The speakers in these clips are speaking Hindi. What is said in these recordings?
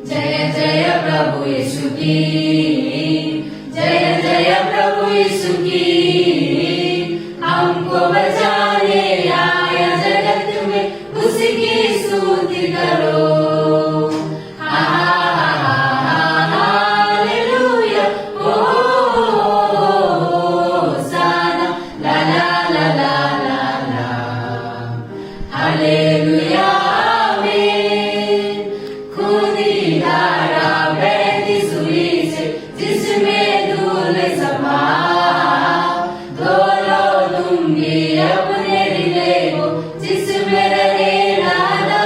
जय जय प्रभु यीशु की, जय जय प्रभु यीशु की। हमको बचाने आया जगत में, उसकी स्तुति करो। हालेलुया, ओ होसाना, ला ला ला ला ला ला। हालेलुया, आमीन। खुदी धारा बहती सुई से, जिसमें धूल समा, धो लो तुम भी अपने हृदय को, जिसमें रहे नादा।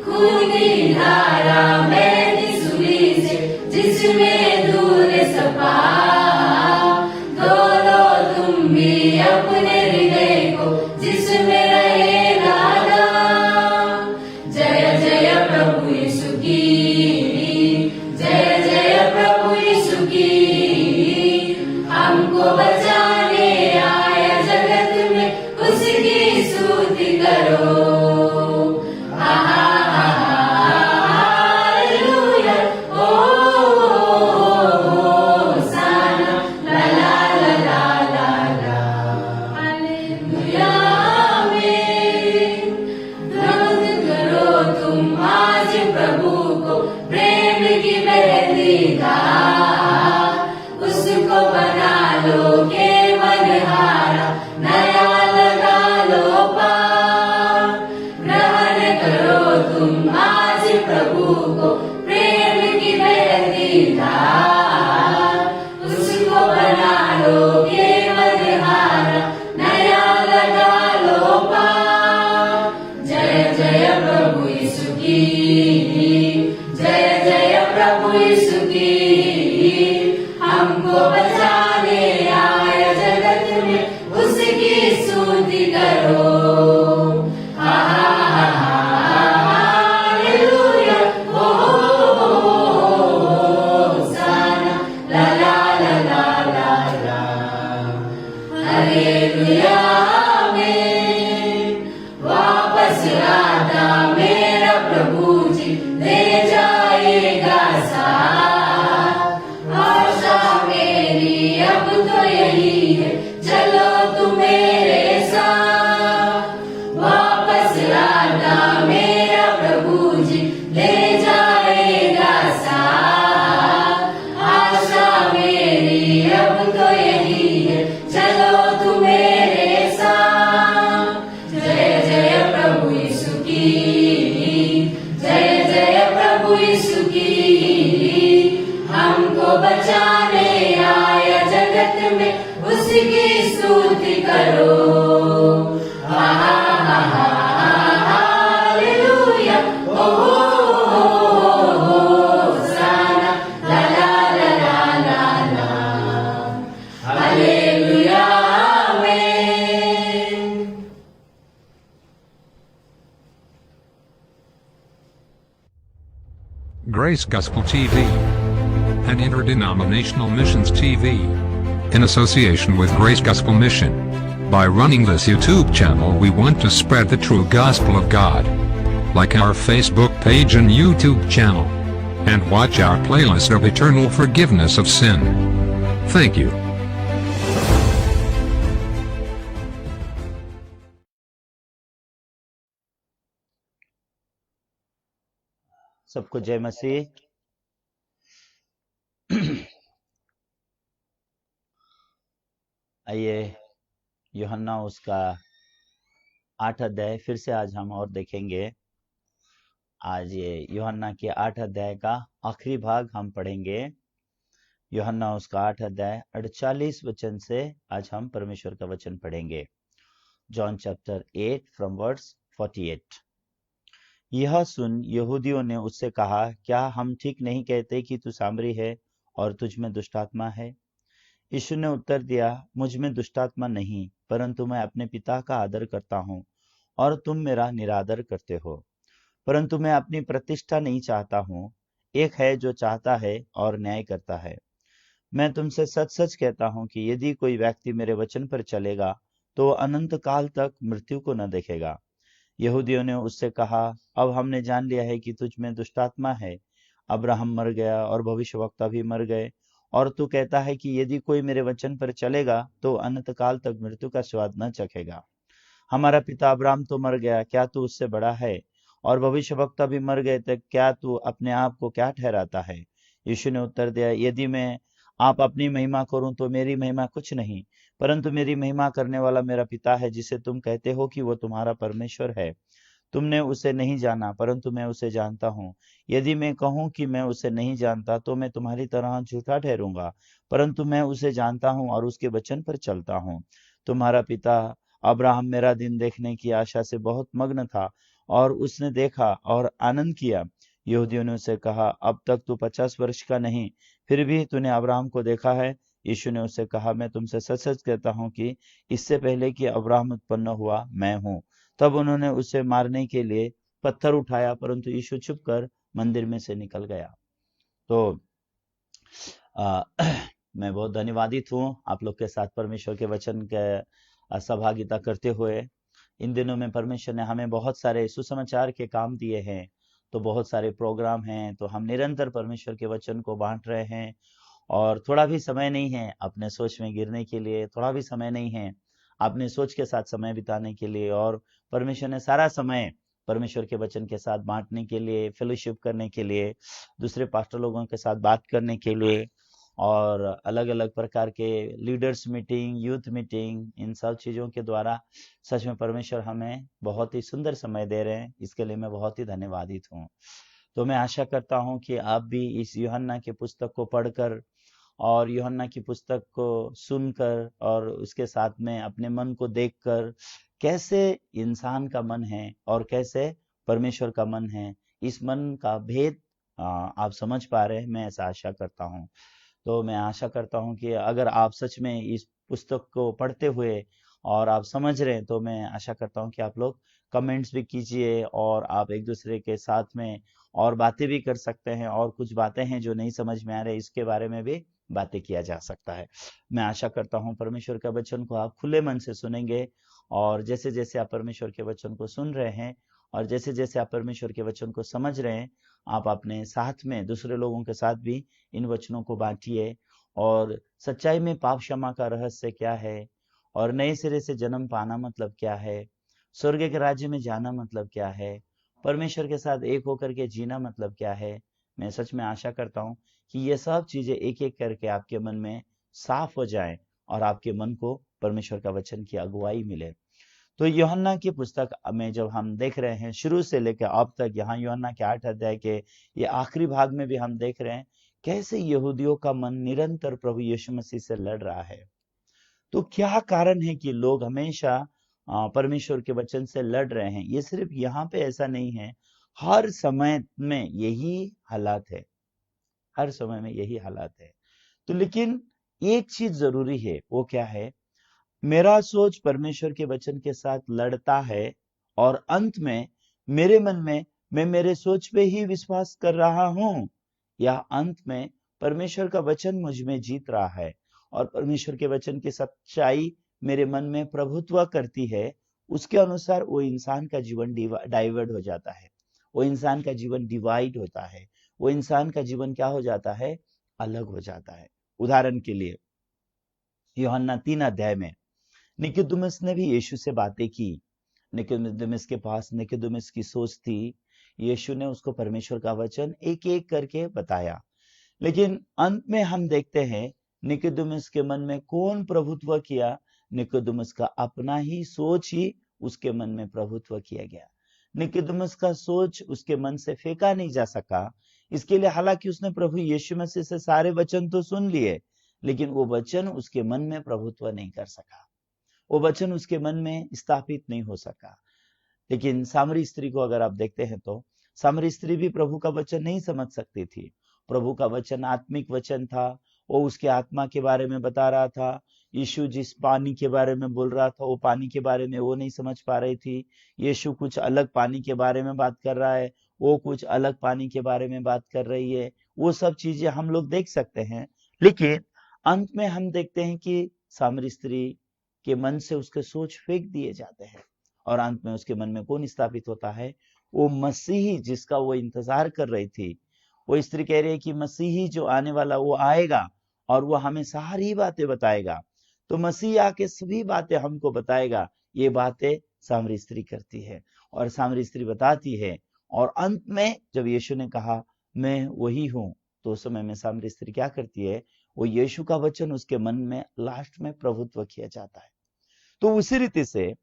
खुदी धारा बहती सुई से, जिसमें धूल समा, धो लो तुम भी अपने हृदय को, जिसमें रहे नादा। जय जय प्रभु यीशु की, जय जय प्रभु यीशु की। हमको बचाने आया जगत में, उसकी स्तुति करो। हालेलुया, ओ होसाना, ला ला ला ला ला ला। हालेलुया, आमीन। ध्वनि करो तुम आज प्रभु को, प्रेम की मेहंदी का, उसको बना लो केवल हारा, नया लगा लो पार। ग्रहण करो तुम आज प्रभु को, प्रेम की मेहंदी का, उसको बना लो केवल हारा, नया लगा लो पार। जय जय प्रभु यीशु की, जय जय प्रभु यीशु की। हमको बचाने आया जगत में, उसकी स्तुति करो। हालेलुया, ओ होसाना, ला ला ला ला ला ला। हालेलुया, आमीन। वापस आता मेरा प्रभु जी, ले जाएगा साथ। आशा मेरी अब तो यही है, चलो तुम मेरे साथ। वापस आता मेरा प्रभु जी, ले जाएगा साथ। आशा मेरी अब तो यही है, चलो तुम मेरे साथ। जय जय प्रभु यीशु की, जय जय प्रभु यीशु की। हमको बचाने आया जगत में, उसकी स्तुति करो। हालेलुया, ओ होसाना, ला ला ला ला ला ला। हालेलुया, आमीन। Grace Gospel TV, an interdenominational missions TV, in association with Grace Gospel Mission. By running this YouTube channel, we want to spread the true gospel of God. Like our Facebook page and YouTube channel, and watch our playlist of eternal forgiveness of sin. Thank you. सबको जय मसीह। आइए यूहन्ना उसका 8 अध्याय फिर से आज हम और देखेंगे। आज ये यूहन्ना के 8 अध्याय का आखिरी भाग हम पढ़ेंगे। यूहन्ना उसका 8 अध्याय 48 वचन से आज हम परमेश्वर का वचन पढ़ेंगे। John chapter 8 from verse 48। यह सुन यहूदियों ने उससे कहा, क्या हम ठीक नहीं कहते कि तू सामरी है और तुझ में दुष्टात्मा है? यीशु ने उत्तर दिया, मुझ में दुष्टात्मा नहीं, परंतु मैं अपने पिता का आदर करता हूँ और तुम मेरा निरादर करते हो। परंतु मैं अपनी प्रतिष्ठा नहीं चाहता हूँ, एक है जो चाहता है और न्याय करता है। मैं तुमसे सच सच कहता हूँ कि यदि कोई व्यक्ति मेरे वचन पर चलेगा तो अनंत काल तक मृत्यु को न देखेगा। यहूदियों ने उससे कहा, अब हमने जान लिया है कि तुझ में दुष्टात्मा है। अब्राहम मर गया और भविष्यवक्ता भी मर गए, और तू कहता है कि यदि कोई मेरे वचन पर चलेगा तो अनंत काल तक मृत्यु का स्वाद न चखेगा। हमारा पिता अब्राहम तो मर गया, क्या तू उससे बड़ा है? और भविष्यवक्ता भी मर गए, तो क्या तू अपने आप को क्या ठहराता है? यीशु ने उत्तर दिया, यदि मैं आप अपनी महिमा करूं तो मेरी महिमा कुछ नहीं, परंतु मेरी महिमा करने वाला मेरा पिता है, जिसे तुम कहते हो कि वो तुम्हारा परमेश्वर है। तुमने उसे नहीं जाना, परंतु मैं उसे जानता हूँ। यदि मैं कहूँ कि मैं उसे नहीं जानता तो मैं तुम्हारी तरह झूठा ठहरूंगा, परंतु मैं उसे जानता हूँ और उसके वचन पर चलता हूँ। तुम्हारा पिता अब्राहम मेरा दिन देखने की आशा से बहुत मग्न था, और उसने देखा और आनंद किया। यहूदियों ने उसे कहा, अब तक तू 50 वर्ष का नहीं, फिर भी तूने अब्राहम को देखा है। यीशु ने उससे कहा, मैं तुमसे सच सच कहता हूँ कि इससे पहले कि अब्राहम उत्पन्न हुआ, मैं हूँ। तब उन्होंने उसे मारने के लिए पत्थर उठाया, परंतु यीशु छुपकर मंदिर में से निकल गया। तो आ, मैं बहुत धन्यवादित हूँ आप लोग के साथ परमेश्वर के वचन के सहभागिता करते हुए। इन दिनों में परमेश्वर ने हमें बहुत सारे सुसमाचार के काम दिए हैं, तो बहुत सारे प्रोग्राम हैं, तो हम निरंतर परमेश्वर के वचन को बांट रहे हैं। और थोड़ा भी समय नहीं है अपने सोच में गिरने के लिए, थोड़ा भी समय नहीं है अपने सोच के साथ समय बिताने के लिए। और परमेश्वर ने सारा समय परमेश्वर के वचन के साथ बांटने के लिए, फेलोशिप करने के लिए, दूसरे पास्टर लोगों के साथ बात करने के लिए, और अलग अलग प्रकार के लीडर्स मीटिंग, यूथ मीटिंग, इन सब चीज़ों के द्वारा सच में परमेश्वर हमें बहुत ही सुंदर समय दे रहे हैं। इसके लिए मैं बहुत ही धन्यवादित हूँ। तो मैं आशा करता हूँ कि आप भी इस यूहन्ना की पुस्तक को पढ़कर और यूहन्ना की पुस्तक को सुनकर और उसके साथ में अपने मन को देखकर कैसे इंसान का मन है और कैसे परमेश्वर का मन है, इस मन का भेद आप समझ पा रहे हैं, मैं ऐसा आशा करता हूँ। तो मैं आशा करता हूँ कि अगर आप सच में इस पुस्तक को पढ़ते हुए और आप समझ रहे हैं, तो मैं आशा करता हूँ कि आप लोग कमेंट्स भी कीजिए, और आप एक दूसरे के साथ में और बातें भी कर सकते हैं, और कुछ बातें हैं जो नहीं समझ में आ रहे, इसके बारे में भी बातें किया जा सकता है। मैं आशा करता हूँ परमेश्वर का वचन को आप खुले मन से सुनेंगे, और जैसे जैसे आप परमेश्वर के वचन को सुन रहे हैं और जैसे जैसे आप परमेश्वर के वचन को समझ रहे हैं, आप अपने साथ में दूसरे लोगों के साथ भी इन वचनों को बांटिए। और सच्चाई में पाप क्षमा का रहस्य क्या है, और नए सिरे से जन्म पाना मतलब क्या है, स्वर्ग के राज्य में जाना मतलब क्या है, परमेश्वर के साथ एक होकर के जीना मतलब क्या है। मैं सच में आशा करता हूँ कि ये सब चीजें एक एक करके आपके मन में साफ हो जाएं, और आपके मन को परमेश्वर का वचन की अगुवाई मिले। तो यूहन्ना की पुस्तक में जब हम देख रहे हैं शुरू से लेकर अब तक, यहाँ यूहन्ना के 8 अध्याय के ये आखिरी भाग में भी हम देख रहे हैं कैसे यहूदियों का मन निरंतर प्रभु यीशु मसीह से लड़ रहा है। तो क्या कारण है कि लोग हमेशा परमेश्वर के वचन से लड़ रहे हैं? ये सिर्फ यहाँ पे ऐसा नहीं है, हर समय में यही हालात है, हर समय में यही हालात है। तो लेकिन एक चीज जरूरी है, वो क्या है? मेरा सोच परमेश्वर के वचन के साथ लड़ता है, और अंत में मेरे मन में मैं मेरे सोच पे ही विश्वास कर रहा हूं, या अंत में परमेश्वर का वचन मुझ में जीत रहा है और परमेश्वर के वचन की सच्चाई मेरे मन में प्रभुत्व करती है। उसके अनुसार वो इंसान का जीवन डाइवर्ट हो जाता है, वो इंसान का जीवन डिवाइड होता है, वो इंसान का जीवन क्या हो जाता है? अलग हो जाता है। उदाहरण के लिए यूहन्ना 3 अध्याय में निकोदेमुस ने भी यीशु से बातें की। निकोदेमुस के पास निकोदेमुस की सोच थी, यीशु ने उसको परमेश्वर का वचन एक एक करके बताया। लेकिन अंत में हम देखते हैं निकोदेमुस के मन में कौन प्रभुत्व किया? निकोदेमुस का अपना ही सोच ही उसके मन में प्रभुत्व किया गया। निकोदेमुस का सोच उसके मन से फेंका नहीं जा सका। इसके लिए हालांकि उसने प्रभु यीशु मसीह से सारे वचन तो सुन लिए, लेकिन वो वचन उसके मन में प्रभुत्व नहीं कर सका, वो वचन उसके मन में स्थापित नहीं हो सका। लेकिन सामरी स्त्री को अगर आप देखते हैं तो सामरी स्त्री भी प्रभु का वचन नहीं समझ सकती थी। प्रभु का वचन आत्मिक वचन था, वो उसके आत्मा के बारे में बता रहा था। यीशु जिस पानी के बारे में बोल रहा था, वो पानी के बारे में वो नहीं समझ पा रही थी। यीशु कुछ अलग पानी के बारे में बात कर रहा है, वो कुछ अलग पानी के बारे में बात कर रही है। वो सब चीजें हम लोग देख सकते हैं, लेकिन अंत में हम देखते हैं कि सामरी स्त्री के मन से उसके सोच फेंक दिए जाते हैं, और अंत में उसके मन में कौन स्थापित होता है? वो मसीही जिसका वो इंतजार कर रही थी। वो स्त्री कह रही है कि मसीही जो आने वाला वो आएगा और वो हमें सारी बातें बताएगा। तो मसीह आके सभी बातें हमको बताएगा। ये बातें सामरी स्त्री करती है और सामरी स्त्री बताती है। और अंत में जब यीशु ने कहा मैं वही हूं, तो उस समय में सामरी स्त्री क्या करती है? वो यीशु का वचन उसके मन में लास्ट में प्रभुत्व किया जाता है। तो उसी रीति से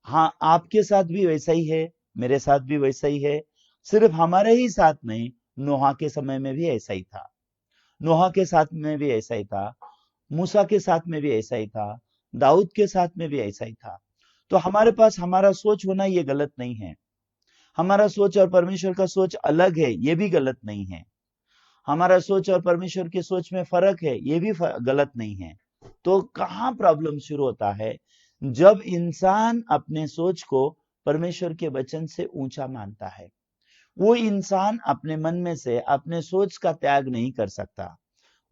हाँ, आपके साथ भी वैसा ही है, मेरे साथ भी वैसा ही है। सिर्फ हमारे ही साथ नहीं, नोहा के समय में भी ऐसा ही था, नोहा के साथ में भी ऐसा ही था, मूसा के साथ में भी ऐसा ही था, दाऊद के साथ में भी ऐसा ही था। तो हमारे पास हमारा सोच होना ये गलत नहीं है। हमारा सोच और परमेश्वर का सोच अलग है, ये भी गलत नहीं है। हमारा सोच और परमेश्वर की सोच में फर्क है, ये भी गलत नहीं है। तो कहाँ प्रॉब्लम शुरू होता है? जब इंसान अपने सोच को परमेश्वर के वचन से ऊंचा मानता है। वो इंसान अपने मन में से अपने सोच का त्याग नहीं कर सकता।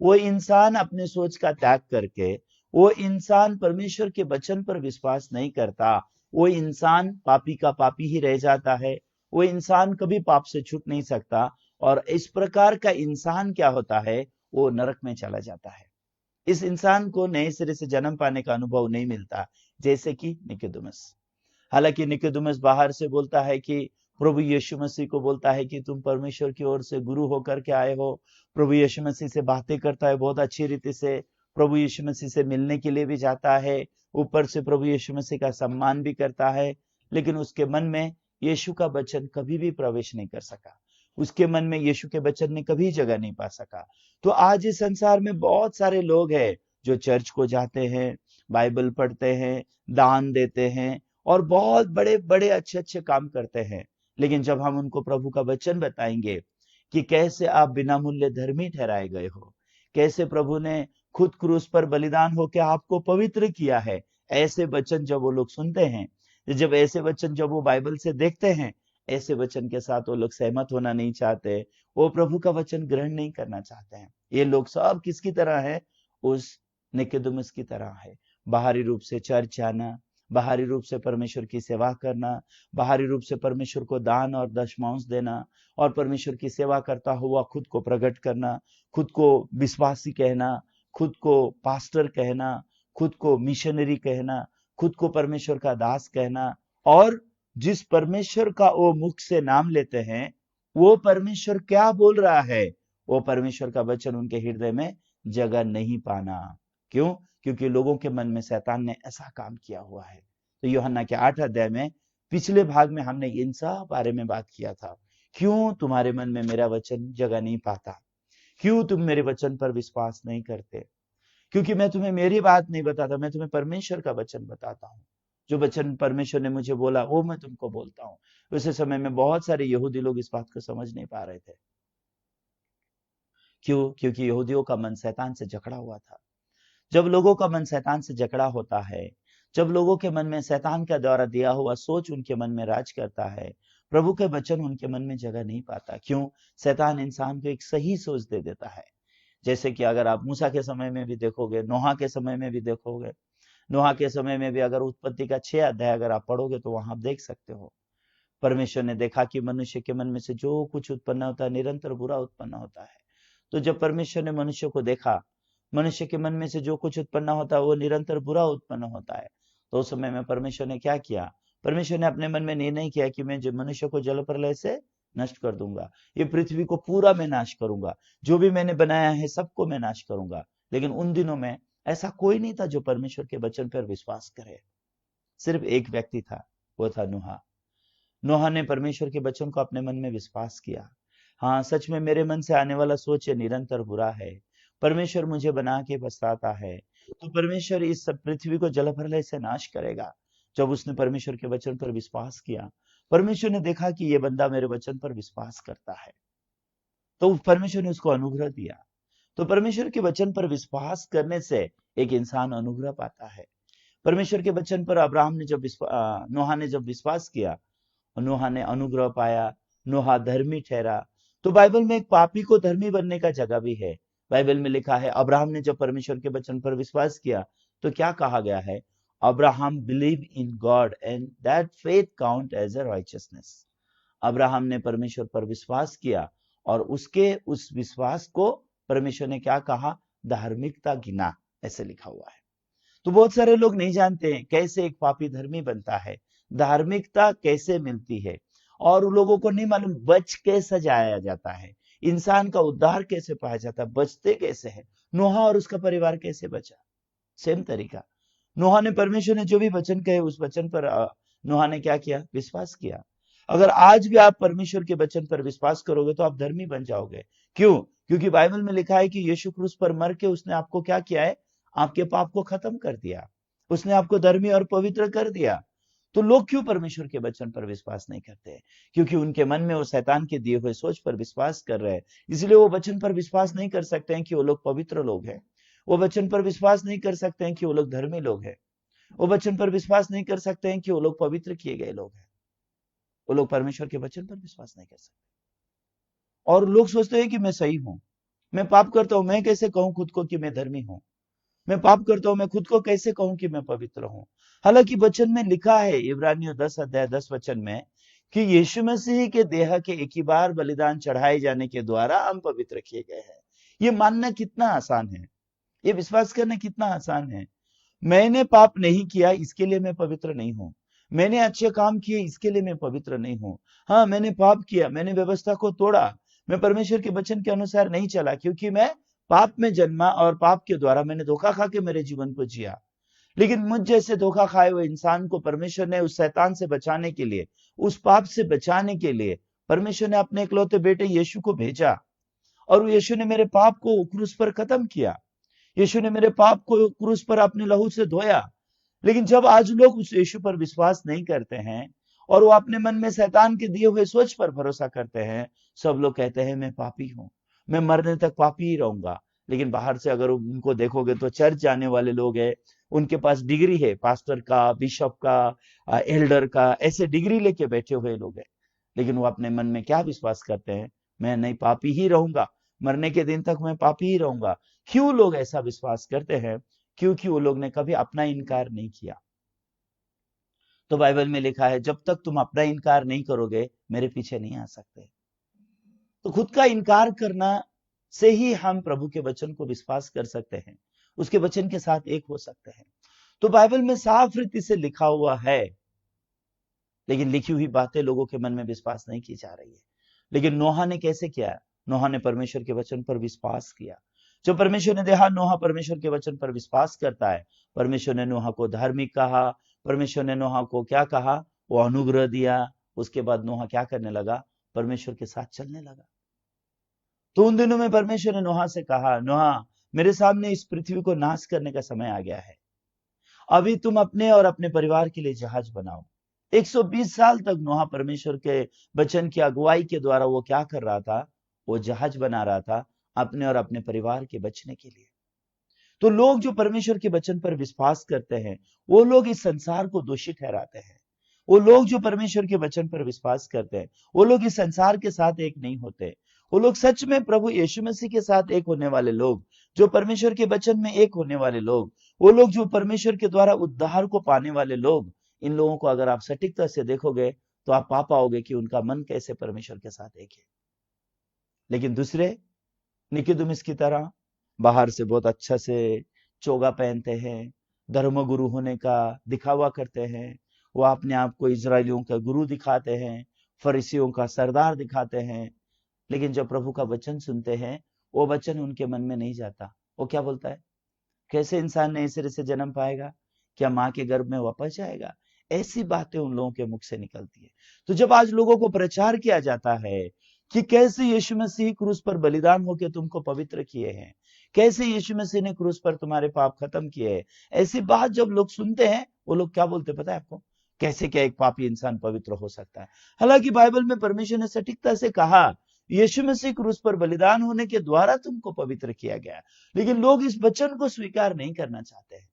वो इंसान अपने सोच का त्याग करके वो इंसान परमेश्वर के वचन पर विश्वास नहीं करता। वो इंसान पापी का पापी ही रह जाता है। वो इंसान कभी पाप से छूट नहीं सकता और इस प्रकार का इंसान क्या होता है? वो नरक में चला जाता है। इस इंसान को नए सिरे से जन्म पाने का अनुभव नहीं मिलता, जैसे कि निकोदेमुस। हालांकि निकोदेमुस बाहर से बोलता है कि प्रभु यीशु मसीह को बोलता है कि तुम परमेश्वर की ओर से गुरु होकर के आए हो। प्रभु यीशु मसीह से बातें करता है बहुत अच्छी रीति से, प्रभु यीशु मसीह से मिलने के लिए भी जाता है, ऊपर से प्रभु यीशु मसीह का सम्मान भी करता है, लेकिन उसके मन में यीशु का वचन कभी भी प्रवेश नहीं कर सका। उसके मन में यीशु के वचन ने कभी जगह नहीं पा सका। तो आज इस संसार में बहुत सारे लोग हैं जो चर्च को जाते हैं, बाइबल पढ़ते हैं, दान देते हैं और बहुत बड़े बड़े अच्छे अच्छे काम करते हैं, लेकिन जब हम उनको प्रभु का वचन बताएंगे कि कैसे आप बिना मूल्य धर्मी ठहराए गए हो, कैसे प्रभु ने खुद क्रूस पर बलिदान होकर आपको पवित्र किया है, ऐसे वचन जब वो लोग सुनते हैं, जब ऐसे वचन जब वो बाइबल से देखते हैं, ऐसे वचन के साथ वो लोग सहमत होना नहीं चाहते, वो प्रभु का वचन ग्रहण नहीं करना चाहते हैं। ये लोग सब किसकी तरह है? उस निकोदेमुस की तरह है। बाहरी रूप से चर्च जाना, बाहरी रूप से परमेश्वर की सेवा करना, बाहरी रूप से परमेश्वर को दान और दशमांश देना और परमेश्वर की सेवा करता हुआ खुद को प्रकट करना, खुद को विश्वासी कहना, खुद को पास्टर कहना, खुद को मिशनरी कहना, खुद को परमेश्वर का दास कहना। और जिस परमेश्वर का वो मुख से नाम लेते हैं, वो परमेश्वर क्या बोल रहा है, वो परमेश्वर का वचन उनके हृदय में जगह नहीं पाना। क्यों? क्योंकि लोगों के मन में शैतान ने ऐसा काम किया हुआ है। तो यूहन्ना के 8 अध्याय में पिछले भाग में हमने इन सब बारे में बात किया था। क्यों तुम्हारे मन में मेरा वचन जगह नहीं पाता? क्यों तुम मेरे वचन पर विश्वास नहीं करते? क्योंकि मैं तुम्हें मेरी बात नहीं बताता, मैं तुम्हें परमेश्वर का वचन बताता हूँ। जो वचन परमेश्वर ने मुझे बोला वो मैं तुमको बोलता हूँ। उस समय में बहुत सारे यहूदी लोग इस बात को समझ नहीं पा रहे थे। क्यों? क्योंकि यहूदियों का मन शैतान से जकड़ा हुआ था। जब लोगों का मन शैतान से जकड़ा होता है, जब लोगों के मन में शैतान का द्वारा दिया हुआ सोच उनके मन में राज करता है, प्रभु के वचन उनके मन में जगह नहीं पाता। क्यों? शैतान इंसान को एक सही सोच दे देता है। जैसे कि अगर आप मूसा के समय में भी देखोगे, नोहा के समय में भी देखोगे, नोहा के समय में भी अगर उत्पत्ति का 6 अध्याय अगर आप पढ़ोगे तो वहां आप देख सकते हो, परमेश्वर ने देखा कि मनुष्य के मन में से जो कुछ उत्पन्न होता है निरंतर बुरा उत्पन्न होता है। तो जब परमेश्वर ने मनुष्य को देखा, मनुष्य के मन में से जो कुछ उत्पन्न होता है वो निरंतर बुरा उत्पन्न होता है। तो उस समय में परमेश्वर ने क्या किया? परमेश्वर ने अपने मन में निर्णय किया कि मैं मनुष्य को जल प्रलय से नष्ट कर दूंगा, ये पृथ्वी को पूरा मैं नाश करूंगा, जो भी मैंने बनाया है सबको मैं नाश करूंगा। लेकिन उन दिनों में ऐसा कोई नहीं था जो परमेश्वर के वचन पर विश्वास करे। सिर्फ एक व्यक्ति था, वो था नोहा। नोहा ने परमेश्वर के वचन को अपने मन में विश्वास किया। हाँ, सच में मेरे मन से आने वाला सोच ये निरंतर बुरा है, परमेश्वर मुझे बना के बसाता है, तो परमेश्वर इस पृथ्वी को जल प्रलय से नाश करेगा। जब उसने परमेश्वर के वचन पर विश्वास किया, परमेश्वर ने देखा कि ये बंदा मेरे वचन पर विश्वास करता है, तो परमेश्वर ने उसको अनुग्रह दिया। तो परमेश्वर के वचन पर विश्वास करने से एक इंसान अनुग्रह पाता है। परमेश्वर के वचन पर अब्राहम ने जब नोहा ने जब विश्वास किया, नोहा ने अनुग्रह पाया, नोहा धर्मी ठहरा। तो बाइबल में एक पापी को धर्मी बनने का जगह भी है। बाइबल में लिखा है अब्राहम ने जब परमेश्वर के वचन पर विश्वास किया तो क्या कहा गया है? Abraham believe in God and that faith count as a righteousness. Abraham ने परमेश्वर पर विश्वास किया और उसके उस विश्वास को परमेश्वर ने क्या कहा, धार्मिकता गिना, ऐसे लिखा हुआ है। तो बहुत सारे लोग नहीं जानते हैं कैसे एक पापी धर्मी बनता है, धार्मिकता कैसे मिलती है, और उन लोगों को नहीं मालूम बच कैसे जाया जाता है, इंसान का उद्धार कैसे पाया जाता है, बचते कैसे है। नोहा और उसका परिवार कैसे बचा, सेम तरीका। नोहा ने, परमेश्वर ने जो भी वचन कहे उस वचन पर नोहा ने क्या किया, विश्वास किया। अगर आज भी आप परमेश्वर के वचन पर विश्वास करोगे तो आप धर्मी बन जाओगे। क्यों? क्योंकि बाइबल में लिखा है कि यीशु क्रूस पर मर के उसने आपको क्या किया है, आपके पाप को खत्म कर दिया, उसने आपको धर्मी और पवित्र कर दिया। तो लोग क्यों परमेश्वर के वचन पर विश्वास नहीं करते? क्योंकि उनके मन में वो शैतान के दिए हुए सोच पर विश्वास कर रहे हैं, इसलिए वो वचन पर विश्वास नहीं कर सकते हैं कि वो लोग पवित्र लोग हैं। वो वचन पर विश्वास नहीं कर सकते हैं कि वो लोग धर्मी लोग हैं। वो वचन पर विश्वास नहीं कर सकते हैं कि वो लोग पवित्र किए गए लोग हैं। वो लोग परमेश्वर के वचन पर विश्वास नहीं कर सकते। और लोग सोचते हैं कि मैं सही हूं, मैं पाप करता हूं, मैं कैसे कहूं खुद को कि मैं धर्मी हूं, मैं पाप करता हूं, मैं खुद को कैसे कहूं कि मैं पवित्र हूं। हालांकि वचन में लिखा है इब्रानियों 10 अध्याय 10 वचन में कि यीशु मसीह के देह के एक ही बार बलिदान चढ़ाए जाने के द्वारा हम पवित्र किए गए हैं। ये मानना कितना आसान है, ये विश्वास करना कितना आसान है। मैंने पाप नहीं किया इसके लिए मैं पवित्र नहीं हूं, मैंने अच्छे काम किए इसके लिए मैं पवित्र नहीं हूं। हाँ, मैंने पाप किया, मैंने व्यवस्था को तोड़ा, मैं परमेश्वर के वचन के अनुसार नहीं चला, क्योंकि मैं पाप में जन्मा और पाप के द्वारा मैंने धोखा खा के मेरे जीवन को जिया। लेकिन मुझ जैसे धोखा खाए हुए इंसान को परमेश्वर ने उस शैतान से बचाने के लिए, उस पाप से बचाने के लिए परमेश्वर ने अपने इकलौते बेटे यीशु को भेजा, और यीशु ने मेरे पाप को क्रूस पर खत्म किया। यीशु ने मेरे पाप को क्रूस पर अपने लहू से धोया। लेकिन जब आज लोग उस यीशु पर विश्वास नहीं करते हैं और वो अपने मन में शैतान के दिए हुए सोच पर भरोसा करते हैं, सब लोग कहते हैं मैं पापी हूं, मैं मरने तक पापी ही रहूंगा। लेकिन बाहर से अगर उनको देखोगे तो चर्च जाने वाले लोग हैं, उनके पास डिग्री है, पास्टर का, बिशप का, एल्डर का, ऐसे डिग्री लेके बैठे हुए लोग हैं। लेकिन वो अपने मन में क्या विश्वास करते हैं, मैं नहीं पापी ही रहूंगा, मरने के दिन तक मैं पापी ही रहूंगा। क्यों लोग ऐसा विश्वास करते हैं? क्योंकि वो लोग ने कभी अपना इनकार नहीं किया। तो बाइबल में लिखा है जब तक तुम अपना इनकार नहीं करोगे मेरे पीछे नहीं आ सकते। तो खुद का इनकार करना से ही हम प्रभु के वचन को विश्वास कर सकते हैं, उसके वचन के साथ एक हो सकते हैं। तो बाइबल में साफ रीति से लिखा हुआ है, लेकिन लिखी हुई बातें लोगों के मन में विश्वास नहीं की जा रही है। लेकिन नोहा ने कैसे किया? नोहा ने परमेश्वर के वचन पर विश्वास किया। जो परमेश्वर ने देखा नोहा परमेश्वर के वचन पर विश्वास करता है, परमेश्वर ने नोहा को धार्मिक कहा, परमेश्वर ने नोहा को क्या कहा, वो अनुग्रह दिया। उसके बाद नोहा क्या करने लगा? परमेश्वर के साथ चलने लगा। तो उन दिनों में परमेश्वर ने नोहा से कहा, नोहा मेरे सामने इस पृथ्वी को नाश करने का समय आ गया है, अभी तुम अपने और अपने परिवार के लिए जहाज बनाओ। 120 साल तक नोहा परमेश्वर के वचन की अगुवाई के द्वारा वो क्या कर रहा था? वो जहाज बना रहा था अपने और अपने परिवार के बचने के लिए। तो लोग जो परमेश्वर के वचन पर विश्वास करते हैं, वो लोग इस संसार को दोषी ठहराते हैं। वो लोग जो परमेश्वर के वचन पर विश्वास करते हैं, वो लोग इस संसार के साथ एक नहीं होते। वो लोग सच में प्रभु यीशु मसीह के साथ एक होने वाले लोग, जो परमेश्वर के वचन में एक होने वाले लोग, वो लोग जो परमेश्वर के द्वारा उद्धार को पाने वाले लोग, इन लोगों को अगर आप सटीकता से देखोगे तो आप पा पाओगे कि उनका मन कैसे परमेश्वर के साथ एक है। लेकिन दूसरे निकोदेमुस की तरह बाहर से बहुत अच्छा से चोगा पहनते हैं, धर्मगुरु होने का दिखावा करते हैं, वो अपने आप को इजरायलियों का गुरु दिखाते हैं, फरीसियों का सरदार दिखाते हैं। लेकिन जब प्रभु का वचन सुनते हैं, वो वचन उनके मन में नहीं जाता। वो क्या बोलता है? कैसे इंसान नए सिरे से जन्म पाएगा? क्या माँ के गर्भ में वापस जाएगा? ऐसी बातें उन लोगों के मुख से निकलती है। तो जब आज लोगों को प्रचार किया जाता है कि कैसे यीशु मसीह क्रूस पर बलिदान होकर तुमको पवित्र किए हैं, कैसे यीशु मसीह ने क्रूस पर तुम्हारे पाप खत्म किए हैं, ऐसी बात जब लोग सुनते हैं, वो लोग क्या बोलते पता है आपको? कैसे क्या एक पापी इंसान पवित्र हो सकता है? हालांकि बाइबल में परमेश्वर ने सटीकता से कहा यीशु मसीह क्रूस पर बलिदान होने के द्वारा तुमको पवित्र किया गया। लेकिन लोग इस वचन को स्वीकार नहीं करना चाहते हैं,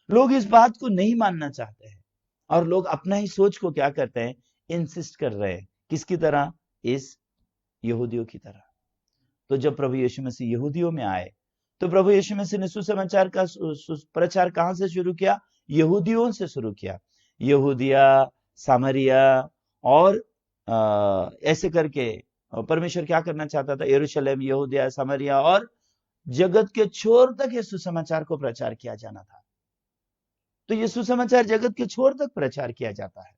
लोग इस बात को नहीं मानना चाहते हैं, और लोग अपना ही सोच को क्या करते हैं? इंसिस्ट कर रहे हैं। किसकी तरह? इस यहूदियों की तरह। तो जब प्रभु यीशु मसीह यहूदियों में आए, तो प्रभु यीशु मसीह ने सुसमाचार का प्रचार कहां से शुरू किया? यहूदियों से शुरू किया। यहूदिया, सामरिया और ऐसे करके परमेश्वर क्या करना चाहता था, यरूशलेम, यहूदिया, सामरिया और जगत के छोर तक ये सुसमाचार को प्रचार किया जाना था। तो ये सुसमाचार जगत के छोर तक प्रचार किया जाता है।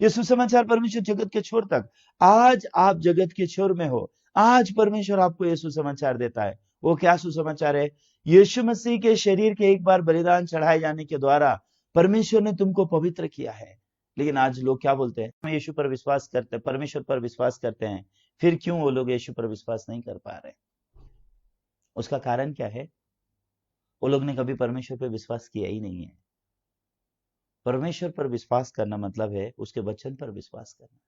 ये सुसमाचार परमेश्वर जगत के छोर तक, आज आप जगत के छोर में हो, आज परमेश्वर आपको ये सुसमाचार देता है। वो क्या सुसमाचार है? यीशु मसीह के शरीर के एक बार बलिदान चढ़ाए जाने के द्वारा परमेश्वर ने तुमको पवित्र किया है। लेकिन आज लोग क्या बोलते हैं, हम यीशु पर विश्वास करते हैं, परमेश्वर पर विश्वास करते हैं, फिर क्यों वो लोग यीशु पर विश्वास नहीं कर पा रहे? उसका कारण क्या है? वो लोग ने कभी परमेश्वर पर विश्वास किया ही नहीं है। परमेश्वर पर विश्वास करना मतलब है उसके वचन पर विश्वास करना।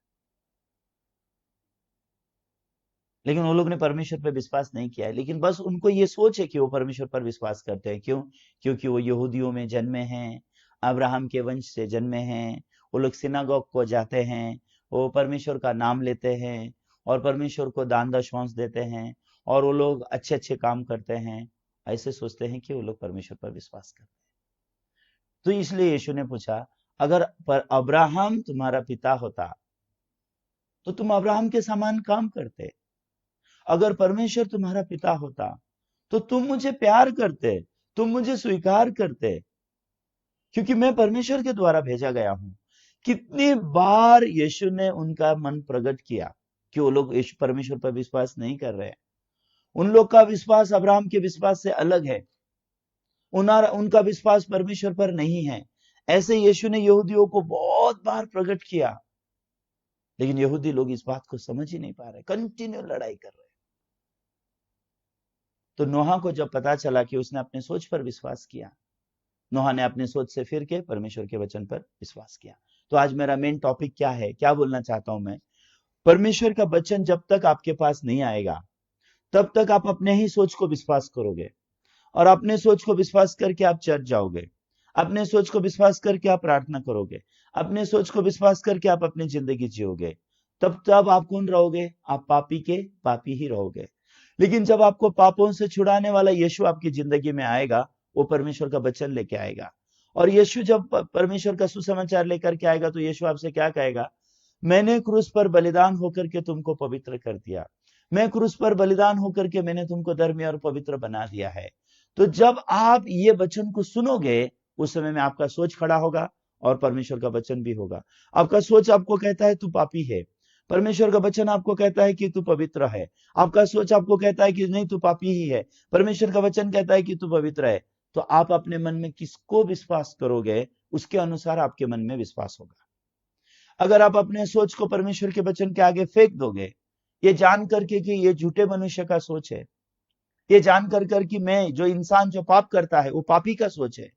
लेकिन वो लोग ने परमेश्वर पर विश्वास नहीं किया है। लेकिन बस उनको ये सोच है कि वो परमेश्वर पर विश्वास करते हैं। क्यों? क्योंकि वो यहूदियों में जन्मे हैं, अब्राहम के वंश से जन्मे हैं, वो लोग सिनागोग को जाते हैं, वो परमेश्वर का नाम लेते हैं और परमेश्वर को दान दशमांश देते हैं और वो लोग अच्छे अच्छे काम करते हैं। ऐसे सोचते हैं कि वो लोग परमेश्वर पर विश्वास करते हैं। तो इसलिए यीशु ने पूछा, अगर अब्राहम तुम्हारा पिता होता तो तुम अब्राहम के समान काम करते। अगर परमेश्वर तुम्हारा पिता होता तो तुम मुझे प्यार करते, तुम मुझे स्वीकार करते, क्योंकि मैं परमेश्वर के द्वारा भेजा गया हूं। कितनी बार यीशु ने उनका मन प्रकट किया कि वो लोग यीशु परमेश्वर पर विश्वास नहीं कर रहे हैं। उन लोग का विश्वास अब्राहम के विश्वास से अलग है, उनका विश्वास परमेश्वर पर नहीं है। ऐसे यीशु ने यहूदियों को बहुत बार प्रकट किया, लेकिन यहूदी लोग इस बात को समझ ही नहीं पा रहे, कंटिन्यू लड़ाई कर रहे। तो नोहा को जब पता चला कि उसने अपने सोच पर विश्वास किया, नोहा ने अपने सोच से फिर के परमेश्वर के वचन पर विश्वास किया। तो आज मेरा मेन टॉपिक क्या है, क्या बोलना चाहता हूं मैं? परमेश्वर का वचन जब तक आपके पास नहीं आएगा तब तक आप अपने ही सोच को विश्वास करोगे, और अपने सोच को विश्वास करके आप चर्च जाओगे, अपने सोच को विश्वास करके आप प्रार्थना करोगे, अपने सोच को विश्वास करके आप अपनी जिंदगी जियोगे। तब आप कौन रहोगे? आप पापी के पापी ही रहोगे। लेकिन जब आपको पापों से छुड़ाने वाला यीशु आपकी जिंदगी में आएगा, वो परमेश्वर का वचन लेके आएगा। और यीशु जब परमेश्वर का सुसमाचार लेकर के आएगा तो यीशु आपसे क्या कहेगा? मैंने क्रूस पर बलिदान होकर के तुमको पवित्र कर दिया, मैं क्रूस पर बलिदान होकर के मैंने तुमको धर्मी और पवित्र बना दिया है। तो जब आप ये वचन को सुनोगे, उस समय में आपका सोच खड़ा होगा और परमेश्वर का वचन भी होगा। आपका सोच आपको कहता है तू पापी है, परमेश्वर का वचन आपको कहता है कि तू पवित्र है। आपका सोच आपको कहता है कि नहीं तू पापी ही है, परमेश्वर का वचन कहता है कि तू पवित्र है। तो आप अपने मन में किसको विश्वास करोगे, उसके अनुसार आपके मन में विश्वास होगा। अगर आप अपने सोच को परमेश्वर के वचन के आगे फेंक दोगे, ये जान करके कि ये झूठे मनुष्य का सोच है, ये जान कर कि मैं जो इंसान जो पाप करता है वो पापी का सोच है,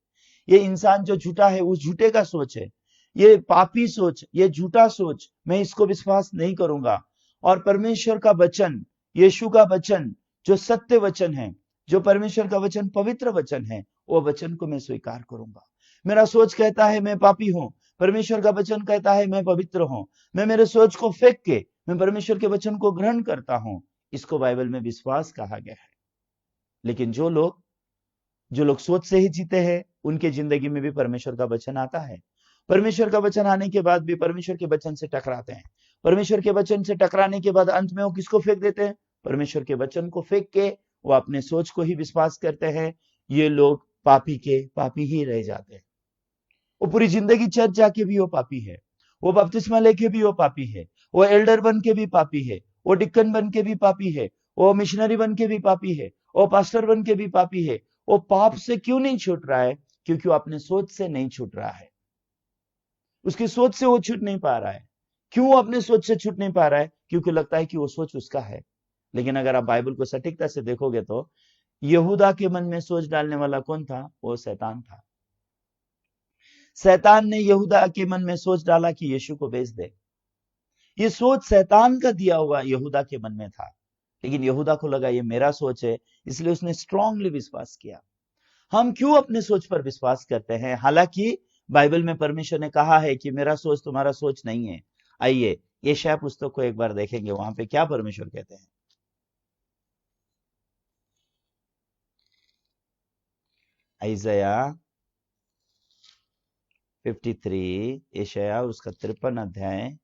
ये इंसान जो झूठा है वो झूठे का सोच है, ये पापी सोच, ये झूठा सोच, मैं इसको विश्वास नहीं करूंगा। और परमेश्वर का वचन, यीशु का वचन जो सत्य वचन है, जो परमेश्वर का वचन पवित्र वचन है, वो वचन को मैं स्वीकार करूंगा। मेरा सोच कहता है मैं पापी हूं, परमेश्वर का वचन कहता है मैं पवित्र हूं। मैं मेरे सोच को फेंक के मैं परमेश्वर के वचन को ग्रहण करता हूं। इसको बाइबल में विश्वास कहा गया है। लेकिन जो लोग सोच से ही जीते हैं, उनके जिंदगी में भी परमेश्वर का वचन आता है। परमेश्वर का वचन आने के बाद भी परमेश्वर के वचन से टकराते हैं। परमेश्वर के वचन से टकराने के बाद अंत में वो किसको फेंक देते हैं? परमेश्वर के वचन को फेंक के वो अपने सोच को ही विश्वास करते हैं। ये लोग पापी के पापी ही रह जाते हैं। वो पूरी जिंदगी चर्च जाके भी वो पापी है, वो बपतिस्मा लेके भी वो पापी है, वो एल्डर बन के भी पापी है, वो डिक्कन बन के भी पापी है, वो मिशनरी बन के भी पापी है, वो पास्टर बन के भी पापी है। वो पाप से क्यों नहीं छूट रहा है? क्योंकि वो अपने सोच से नहीं छूट रहा है, उसकी सोच से वो छूट नहीं पा रहा है। क्यों वो अपने सोच से छूट नहीं पा रहा है? क्योंकि लगता है कि वो सोच उसका है। लेकिन अगर आप बाइबल को सटीकता से देखोगे तो यहूदा के मन में सोच डालने वाला कौन था? वो शैतान था। शैतान ने यहूदा के मन में सोच डाला कि यीशु को बेच दे। ये सोच शैतान का दिया हुआ यहूदा के मन में था। लेकिन यहूदा को लगा ये मेरा सोच है, इसलिए उसने स्ट्रांगली विश्वास किया। हम क्यों अपने सोच पर विश्वास करते हैं, हालांकि बाइबल में परमेश्वर ने कहा है कि मेरा सोच तुम्हारा सोच नहीं है? आइए यशायाह पुस्तक को एक बार देखेंगे, वहां पे क्या परमेश्वर कहते हैं। यशायाह 53 यशायाह उसका 53 अध्याय,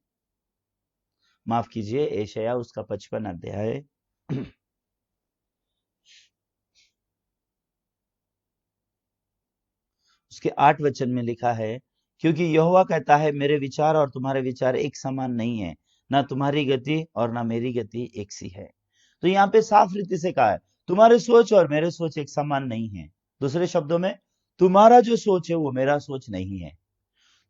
माफ कीजिए यशायाह उसका 55 अध्याय उसके 8 वचन में लिखा है, क्योंकि यहोवा कहता है मेरे विचार और तुम्हारे विचार एक समान नहीं है, ना तुम्हारी गति और ना मेरी गति एक सी है। तो यहाँ पे साफ रीति से कहा है तुम्हारे सोच और मेरे सोच एक समान नहीं है। दूसरे शब्दों में तुम्हारा जो सोच है वो मेरा सोच नहीं है।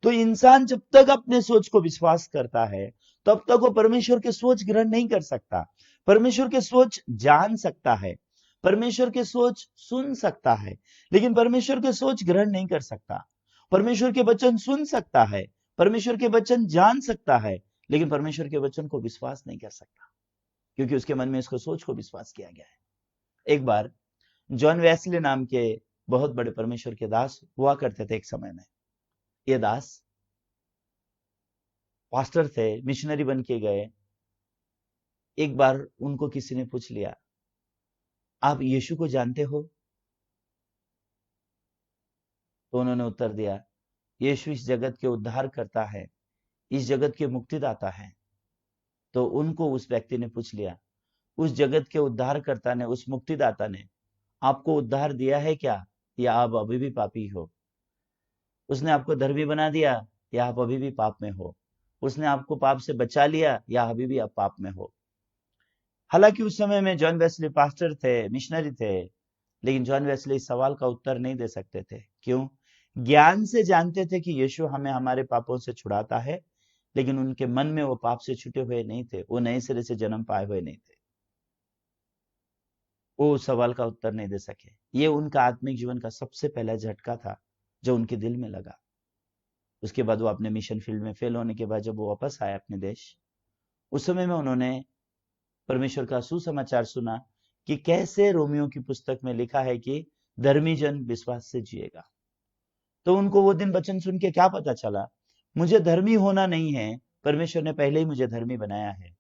तो इंसान जब तक अपने सोच को विश्वास करता है तब तक वो परमेश्वर के सोच ग्रहण नहीं कर सकता। परमेश्वर के सोच जान सकता है, परमेश्वर के सोच सुन सकता है, लेकिन परमेश्वर के सोच ग्रहण नहीं कर सकता। परमेश्वर के वचन सुन सकता है, परमेश्वर के वचन जान सकता है, लेकिन परमेश्वर के वचन को विश्वास नहीं कर सकता, क्योंकि उसके मन में इसको सोच को विश्वास किया गया है। एक बार जॉन वेस्ली नाम के बहुत बड़े परमेश्वर के दास हुआ करते थे एक समय में। ये दास पास्टर थे, मिशनरी बन के गए। एक बार उनको किसी ने पूछ लिया, आप यीशु को जानते हो? तो उन्होंने उत्तर दिया, यीशु इस जगत के उद्धार करता है, इस जगत के मुक्तिदाता है। तो उनको उस व्यक्ति ने पूछ लिया, उस जगत के उद्धारकर्ता ने, उस मुक्तिदाता ने आपको उद्धार दिया है क्या, या आप अभी भी पापी हो? उसने आपको धर्मी बना दिया या आप अभी भी पाप में हो? उसने आपको पाप से बचा लिया या अभी भी आप पाप में हो? हालांकि उस समय में जॉन वेस्ली पास्टर थे, मिशनरी थे, लेकिन जॉन वेस्ली इस सवाल का उत्तर नहीं दे सकते थे। क्यों? ज्ञान से जानते थे कि यीशु हमें हमारे पापों से छुड़ाता है, लेकिन उनके मन में वो पाप से छूटे हुए नहीं थे, वो नए सिरे से जन्म पाए हुए नहीं थे। वो उस सवाल का उत्तर नहीं दे सके। ये उनका आत्मिक जीवन का सबसे पहला झटका था जो उनके दिल में लगा। उसके बाद वो अपने मिशन फील्ड में फेल होने के बाद जब वो वापस आए अपने देश, उस समय में उन्होंने परमेश्वर का सुसमाचार सुना कि कैसे रोमियो की पुस्तक में लिखा है कि धर्मी जन विश्वास से जिएगा। तो उनको वो दिन वचन सुन के क्या पता चला, मुझे धर्मी होना नहीं है, परमेश्वर ने पहले ही मुझे धर्मी बनाया है।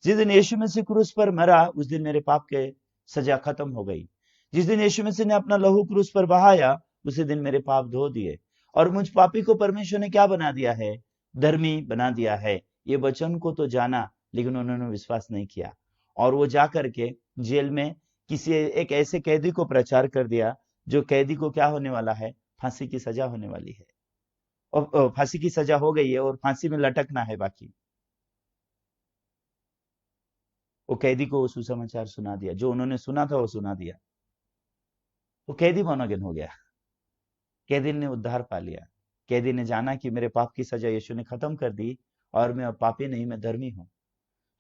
जिस दिन यीशु मसीह क्रूस पर मरा उस दिन मेरे पाप के सजा खत्म हो गई। जिस दिन यीशु मसीह ने अपना लहू क्रूस पर बहाया उसी दिन मेरे पाप धो दिए, और मुझ पापी को परमेश्वर ने क्या बना दिया है? धर्मी बना दिया है। ये वचन को तो जाना, लेकिन उन्होंने विश्वास नहीं किया, और वो जा करके जेल में किसी एक ऐसे कैदी को प्रचार कर दिया जो कैदी को क्या होने वाला है? फांसी की सजा होने वाली है, और फांसी की सजा हो गई है और फांसी में लटकना है बाकी। वो कैदी को वो सुसमाचार सुना दिया, जो उन्होंने सुना था वो सुना दिया। वो कैदी born again हो गया। कैदी ने उद्धार पा लिया। कैदी ने जाना कि मेरे पाप की सजा यीशु ने खत्म कर दी और मैं अब पापी नहीं, मैं धर्मी हूं।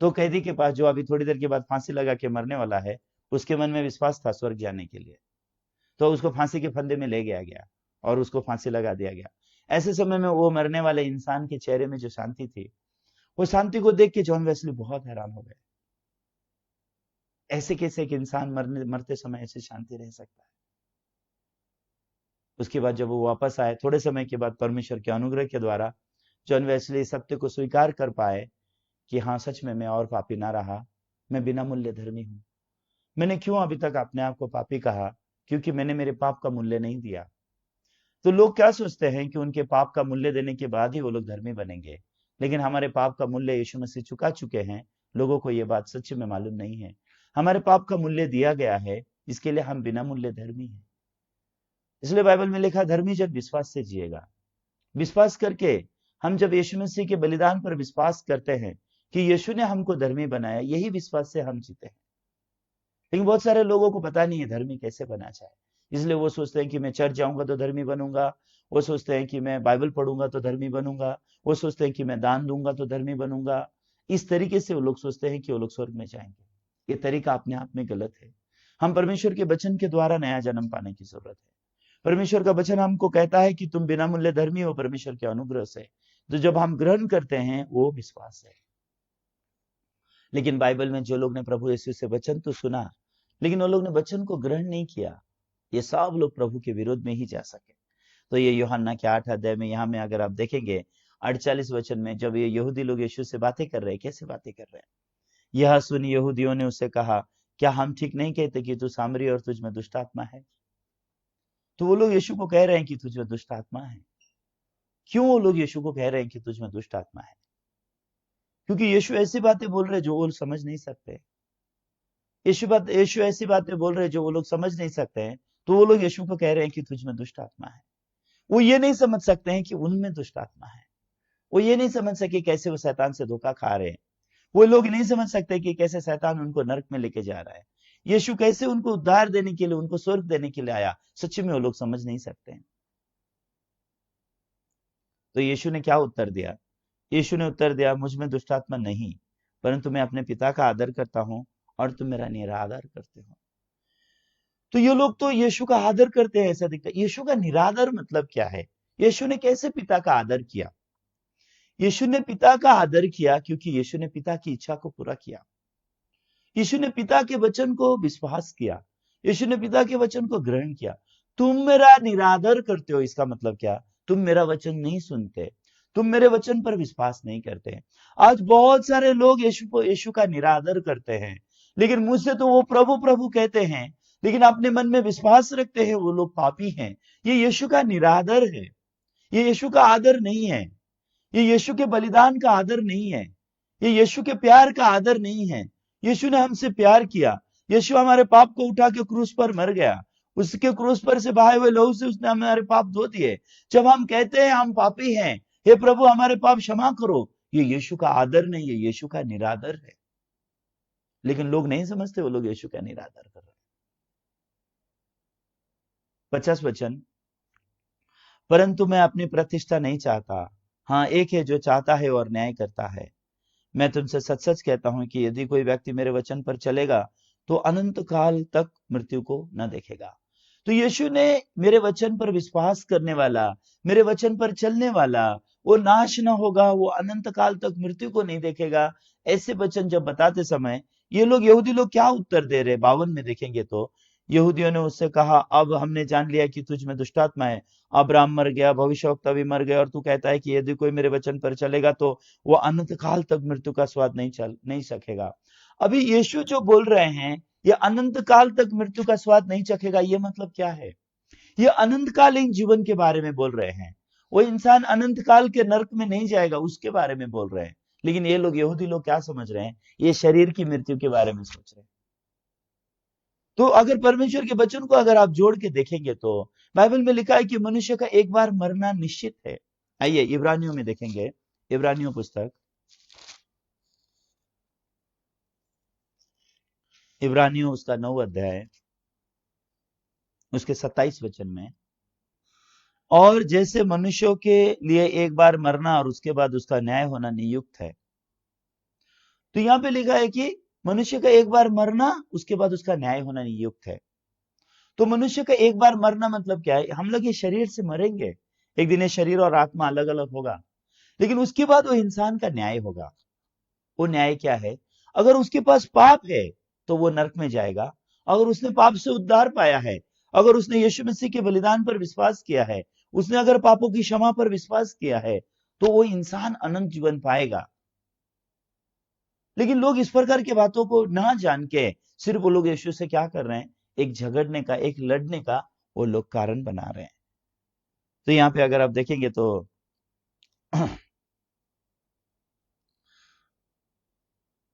तो कैदी के पास, जो अभी थोड़ी देर के बाद फांसी लगा के मरने वाला है, उसके मन में विश्वास था स्वर्ग जाने के लिए, तो उसको फांसी के फंदे में ले गया गया और उसको फांसी लगा दिया गया। ऐसे समय में वो मरने वाले इंसान के चेहरे में जो शांति थी, वो शांति को देख के जॉन वेस्ली बहुत हैरान हो गए। ऐसे कैसे एक इंसान मरते समय ऐसे शांति रह सकता है? उसके बाद जब वो वापस आए, थोड़े समय के बाद परमेश्वर के अनुग्रह के द्वारा जॉन वेस्ली सत्य को स्वीकार कर पाए कि हाँ, सच में मैं और पापी ना रहा, मैं बिना मूल्य धर्मी हूं। मैंने क्यों अभी तक अपने आप को पापी कहा? क्योंकि मैंने मेरे पाप का मूल्य नहीं दिया। तो लोग क्या सोचते हैं कि उनके पाप का मूल्य देने के बाद ही वो लोग धर्मी बनेंगे, लेकिन हमारे पाप का मूल्य यीशु मसीह चुका चुके हैं। लोगों को ये बात सच में मालूम नहीं है। हमारे पाप का मूल्य दिया गया है, इसके लिए हम बिना मूल्य धर्मी हैं। इसलिए बाइबल में लिखा, धर्मी जन विश्वास से जिएगा। विश्वास करके हम जब यीशु मसीह के बलिदान पर विश्वास करते हैं कि यीशु ने हमको धर्मी बनाया, यही विश्वास से हम जीते हैं। लेकिन बहुत सारे लोगों को पता नहीं है धर्मी कैसे बना जाए, इसलिए वो सोचते हैं कि मैं चर्च जाऊंगा तो धर्मी बनूंगा, वो सोचते हैं कि मैं बाइबल पढ़ूंगा तो धर्मी बनूंगा, वो सोचते हैं कि मैं दान दूंगा तो धर्मी बनूंगा। इस तरीके से वो लोग सोचते हैं कि वो लोग स्वर्ग में जाएंगे। ये तरीका अपने आप में गलत है। हम परमेश्वर के वचन के द्वारा नया जन्म पाने की जरूरत है। परमेश्वर का वचन हमको कहता है कि तुम बिना मूल्य धर्मी हो परमेश्वर के अनुग्रह से। तो जब हम ग्रहण करते हैं वो विश्वास है। लेकिन बाइबल में जो लोग ने प्रभु यीशु से वचन तो सुना, लेकिन वो लोग ने वचन को ग्रहण नहीं किया, ये सब लोग प्रभु के विरोध में ही जा सके। तो ये यूहन्ना के 8 अध्याय में, यहाँ में अगर आप देखेंगे 48 वचन में, जब ये यहूदी लोग यीशु से बातें कर रहे हैं, कैसे बातें कर रहे हैं? यह सुन यहूदियों ने उससे कहा, क्या हम ठीक नहीं कहते कि तू सामरी और तुझ में दुष्ट आत्मा है? तो वो लोग यीशु को कह रहे हैं कि तुझ में दुष्ट आत्मा है। क्यों वो लोग यीशु को कह रहे हैं कि तुझ में दुष्ट आत्मा है? क्योंकि यीशु ऐसी बातें बोल रहे हैं जो वो समझ नहीं सकते। यीशु ऐसी बातें बोल रहे हैं जो वो लोग समझ नहीं सकते हैं, तो वो लोग यीशु को कह रहे हैं कि तुझ में दुष्ट आत्मा है। वो ये नहीं समझ सकते हैं कि उनमें दुष्ट आत्मा है। वो ये नहीं समझ सके कैसे वो शैतान से धोखा खा रहे हैं। वो लोग नहीं समझ सकते कि कैसे शैतान उनको नरक में लेके जा रहा है। यीशु कैसे उनको उद्धार देने के लिए, उनको स्वर्ग देने के लिए आया, सच्ची में वो लोग समझ नहीं सकते हैं। तो यीशु ने क्या उत्तर दिया? यीशु ने उत्तर दिया, मुझ में दुष्ट आत्मा नहीं, परंतु मैं अपने पिता का आदर करता हूं और तुम मेरा निरादर करते हो। तो ये लोग तो यीशु का आदर करते हैं, ऐसा दिखता है। यीशु का निरादर मतलब क्या है? यीशु ने कैसे पिता का आदर किया? यीशु ने पिता का आदर किया क्योंकि यीशु ने पिता की इच्छा को पूरा किया। यीशु ने पिता के वचन को विश्वास किया। यीशु ने पिता के वचन को ग्रहण किया। तुम मेरा निरादर करते हो, इसका मतलब क्या? तुम मेरा वचन नहीं सुनते, तुम मेरे वचन पर विश्वास नहीं करते। आज बहुत सारे लोग यीशु का निरादर करते हैं, लेकिन मुझसे तो वो प्रभु प्रभु कहते हैं, लेकिन अपने मन में विश्वास रखते हैं वो लोग पापी हैं। ये यीशु का निरादर है, ये यीशु का आदर नहीं है, ये यीशु के बलिदान का आदर नहीं है, ये यीशु के प्यार का आदर नहीं है। यीशु ने हमसे प्यार किया, यीशु हमारे पाप को उठा के क्रूस पर मर गया, उसके क्रूस पर से बहाए हुए लहू से उसने हमारे पाप धो दिए। जब हम कहते हैं हम पापी हैं, हे प्रभु हमारे पाप क्षमा करो, ये यीशु का आदर नहीं है, यीशु का निरादर है। लेकिन लोग नहीं समझते, वो लोग यीशु का निरादर कर रहे हैं। 50 वचन, परंतु मैं अपनी प्रतिष्ठा नहीं चाहता, हाँ एक है जो चाहता है और न्याय करता है। मैं तुमसे सच सच कहता हूं कि यदि कोई व्यक्ति मेरे वचन पर चलेगा तो अनंत काल तक मृत्यु को न देखेगा। तो यीशु ने मेरे वचन पर विश्वास करने वाला, मेरे वचन पर चलने वाला, वो नाश न होगा, वो अनंत काल तक मृत्यु को नहीं देखेगा। ऐसे वचन जब बताते समय ये लोग, यहूदी लोग क्या उत्तर दे रहे? 52 में देखेंगे तो यहूदियों ने उससे कहा, अब हमने जान लिया कि तुझ में दुष्टात्मा है। अब्राहम मर गया, भविष्यवक्ता भी मर गया, और तू कहता है कि यदि कोई मेरे वचन पर चलेगा तो वो अनंत काल तक मृत्यु का स्वाद नहीं चखेगा। अभी यीशु जो बोल रहे हैं, ये अनंत काल तक मृत्यु का स्वाद नहीं चखेगा, ये मतलब क्या है? ये अनंतकालीन जीवन के बारे में बोल रहे हैं। वो इंसान अनंत काल के नरक में नहीं जाएगा, उसके बारे में बोल रहे हैं। लेकिन ये लोग, यहूदी लोग क्या समझ रहे हैं? ये शरीर की मृत्यु के बारे में सोच रहे हैं। तो अगर परमेश्वर के वचन को अगर आप जोड़ के देखेंगे तो बाइबल में लिखा है कि मनुष्य का एक बार मरना निश्चित है। आइए इब्रानियों में देखेंगे, इब्रानियों पुस्तक, इब्रानियों उसका 9 अध्याय उसके 27 वचन में, और जैसे मनुष्यों के लिए एक बार मरना और उसके बाद उसका न्याय होना नियुक्त है। तो यहां पे लिखा है कि मनुष्य का एक बार मरना, उसके बाद उसका न्याय होना नियुक्त है। तो मनुष्य का एक बार मरना मतलब क्या है? हम लोग ये शरीर से मरेंगे, एक दिन ये शरीर और आत्मा अलग अलग होगा, लेकिन उसके बाद वो इंसान का न्याय होगा। वो न्याय क्या है? अगर उसके पास पाप है तो वो नरक में जाएगा। अगर उसने पाप से उद्धार पाया है, अगर उसने यीशु मसीह के बलिदान पर विश्वास किया है, उसने अगर पापों की क्षमा पर विश्वास किया है, तो वो इंसान अनंत जीवन पाएगा। लेकिन लोग इस प्रकार की बातों को ना जान के सिर्फ वो लोग यीशु से क्या कर रहे हैं? एक झगड़ने का, एक लड़ने का वो लोग कारण बना रहे हैं। तो यहाँ पे अगर आप देखेंगे तो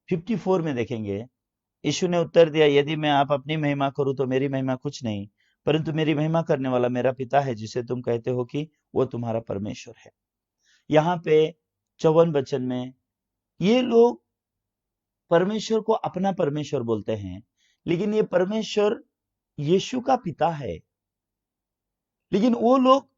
54 में देखेंगे, यीशु ने उत्तर दिया, यदि मैं आप अपनी महिमा करूं तो मेरी महिमा कुछ नहीं, परंतु मेरी महिमा करने वाला मेरा पिता है, जिसे तुम कहते हो कि वो तुम्हारा परमेश्वर है। यहाँ पे 54 वचन में ये लोग परमेश्वर को अपना परमेश्वर बोलते हैं, लेकिन ये परमेश्वर यीशु का पिता है। लेकिन वो लोग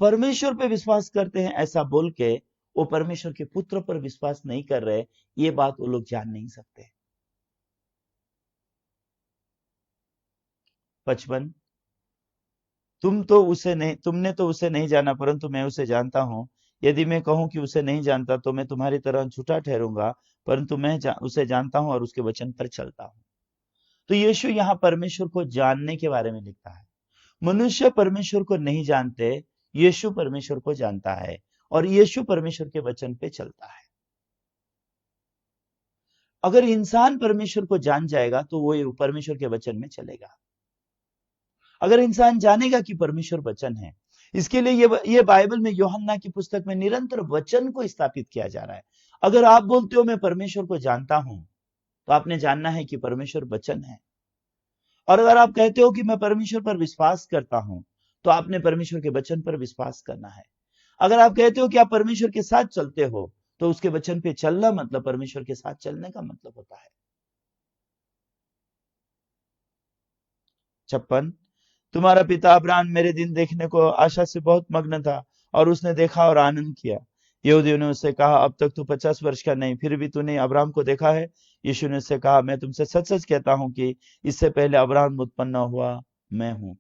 परमेश्वर पे विश्वास करते हैं ऐसा बोल के वो परमेश्वर के पुत्र पर विश्वास नहीं कर रहे, ये बात वो लोग जान नहीं सकते। 55, तुमने तो उसे नहीं जाना, परंतु मैं उसे जानता हूं। यदि मैं कहूं कि उसे नहीं जानता तो मैं तुम्हारी तरह झूठा ठहरूंगा, परंतु मैं उसे जानता हूं और उसके वचन पर चलता हूं। तो यीशु यहाँ परमेश्वर को जानने के बारे में लिखता है। मनुष्य परमेश्वर को नहीं जानते, यीशु परमेश्वर को जानता है और यीशु परमेश्वर के वचन पे चलता है। अगर इंसान परमेश्वर को जान जाएगा तो वो परमेश्वर के वचन में चलेगा। अगर इंसान जानेगा कि परमेश्वर वचन है, इसके लिए ये बाइबल में यूहन्ना की पुस्तक में निरंतर वचन को स्थापित किया जा रहा है। अगर आप बोलते हो मैं परमेश्वर को जानता हूं, तो आपने जानना है कि परमेश्वर वचन है। और अगर आप कहते हो कि मैं परमेश्वर पर विश्वास करता हूं, तो आपने परमेश्वर के वचन पर विश्वास करना है। अगर आप कहते हो कि आप परमेश्वर के साथ चलते हो, तो उसके वचन पे चलना मतलब परमेश्वर के साथ चलने का मतलब होता है। 56, तुम्हारा पिता अब्राहम मेरे दिन देखने को आशा से बहुत मग्न था और उसने देखा और आनंद किया। यहूदियों ने उससे कहा, अब तक तू 50 वर्ष का नहीं, फिर भी तूने अब्राहम को देखा है। यीशु ने उससे कहा, मैं तुमसे सच सच कहता हूं कि इससे पहले अब्राहम उत्पन्न हुआ मैं हूं।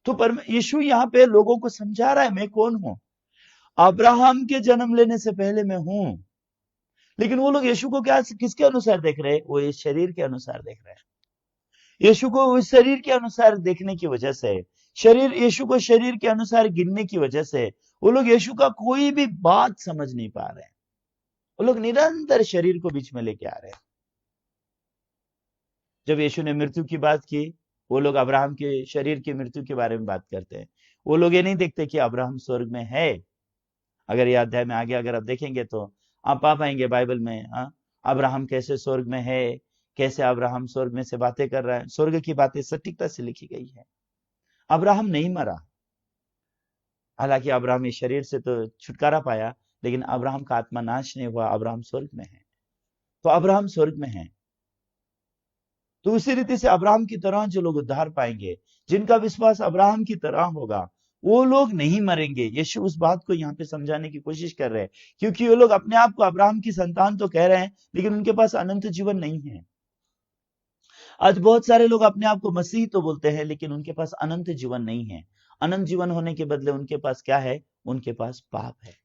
तो पर यीशु यहाँ पे लोगों को समझा रहा है मैं कौन हूं। अब्राहम के जन्म लेने से पहले मैं हूं। लेकिन वो लोग यीशु को क्या किसके अनुसार देख रहे हैं? वो इस शरीर के अनुसार देख रहे हैं। यीशु को उस शरीर के अनुसार देखने की वजह से, यीशु को शरीर के अनुसार गिनने की वजह से वो लोग यीशु का कोई भी बात समझ नहीं पा रहे हैं। वो लोग निरंतर शरीर को बीच में लेके आ रहे हैं। जब यीशु ने मृत्यु की बात की, वो लोग अब्राहम के शरीर की मृत्यु के बारे में बात करते हैं। वो लोग ये नहीं देखते कि अब्राहम स्वर्ग में है। अगर ये अध्याय में आगे अगर आप देखेंगे तो आप पा पाएंगे बाइबल में अब्राहम कैसे स्वर्ग में है, कैसे अब्राहम स्वर्ग में से बातें कर रहा है। स्वर्ग की बातें सटीकता से लिखी गई है। अब्राहम नहीं मरा। हालांकि अब्राहम इस शरीर से तो छुटकारा पाया, लेकिन अब्राहम का आत्मा नाश नहीं हुआ। अब्राहम स्वर्ग में है। तो अब्राहम स्वर्ग में है। तो उसी रीति से अब्राहम की तरह जो लोग उद्धार पाएंगे, जिनका विश्वास अब्राहम की तरह होगा, वो लोग नहीं मरेंगे। यीशु उस बात को यहाँ पे समझाने की कोशिश कर रहे हैं, क्योंकि वो लोग अपने आप को अब्राहम की संतान तो कह रहे हैं, लेकिन उनके पास अनंत जीवन नहीं है। आज बहुत सारे लोग अपने आप को मसीह तो बोलते हैं, लेकिन उनके पास अनंत जीवन नहीं है। अनंत जीवन होने के बदले उनके पास क्या है? उनके पास पाप है।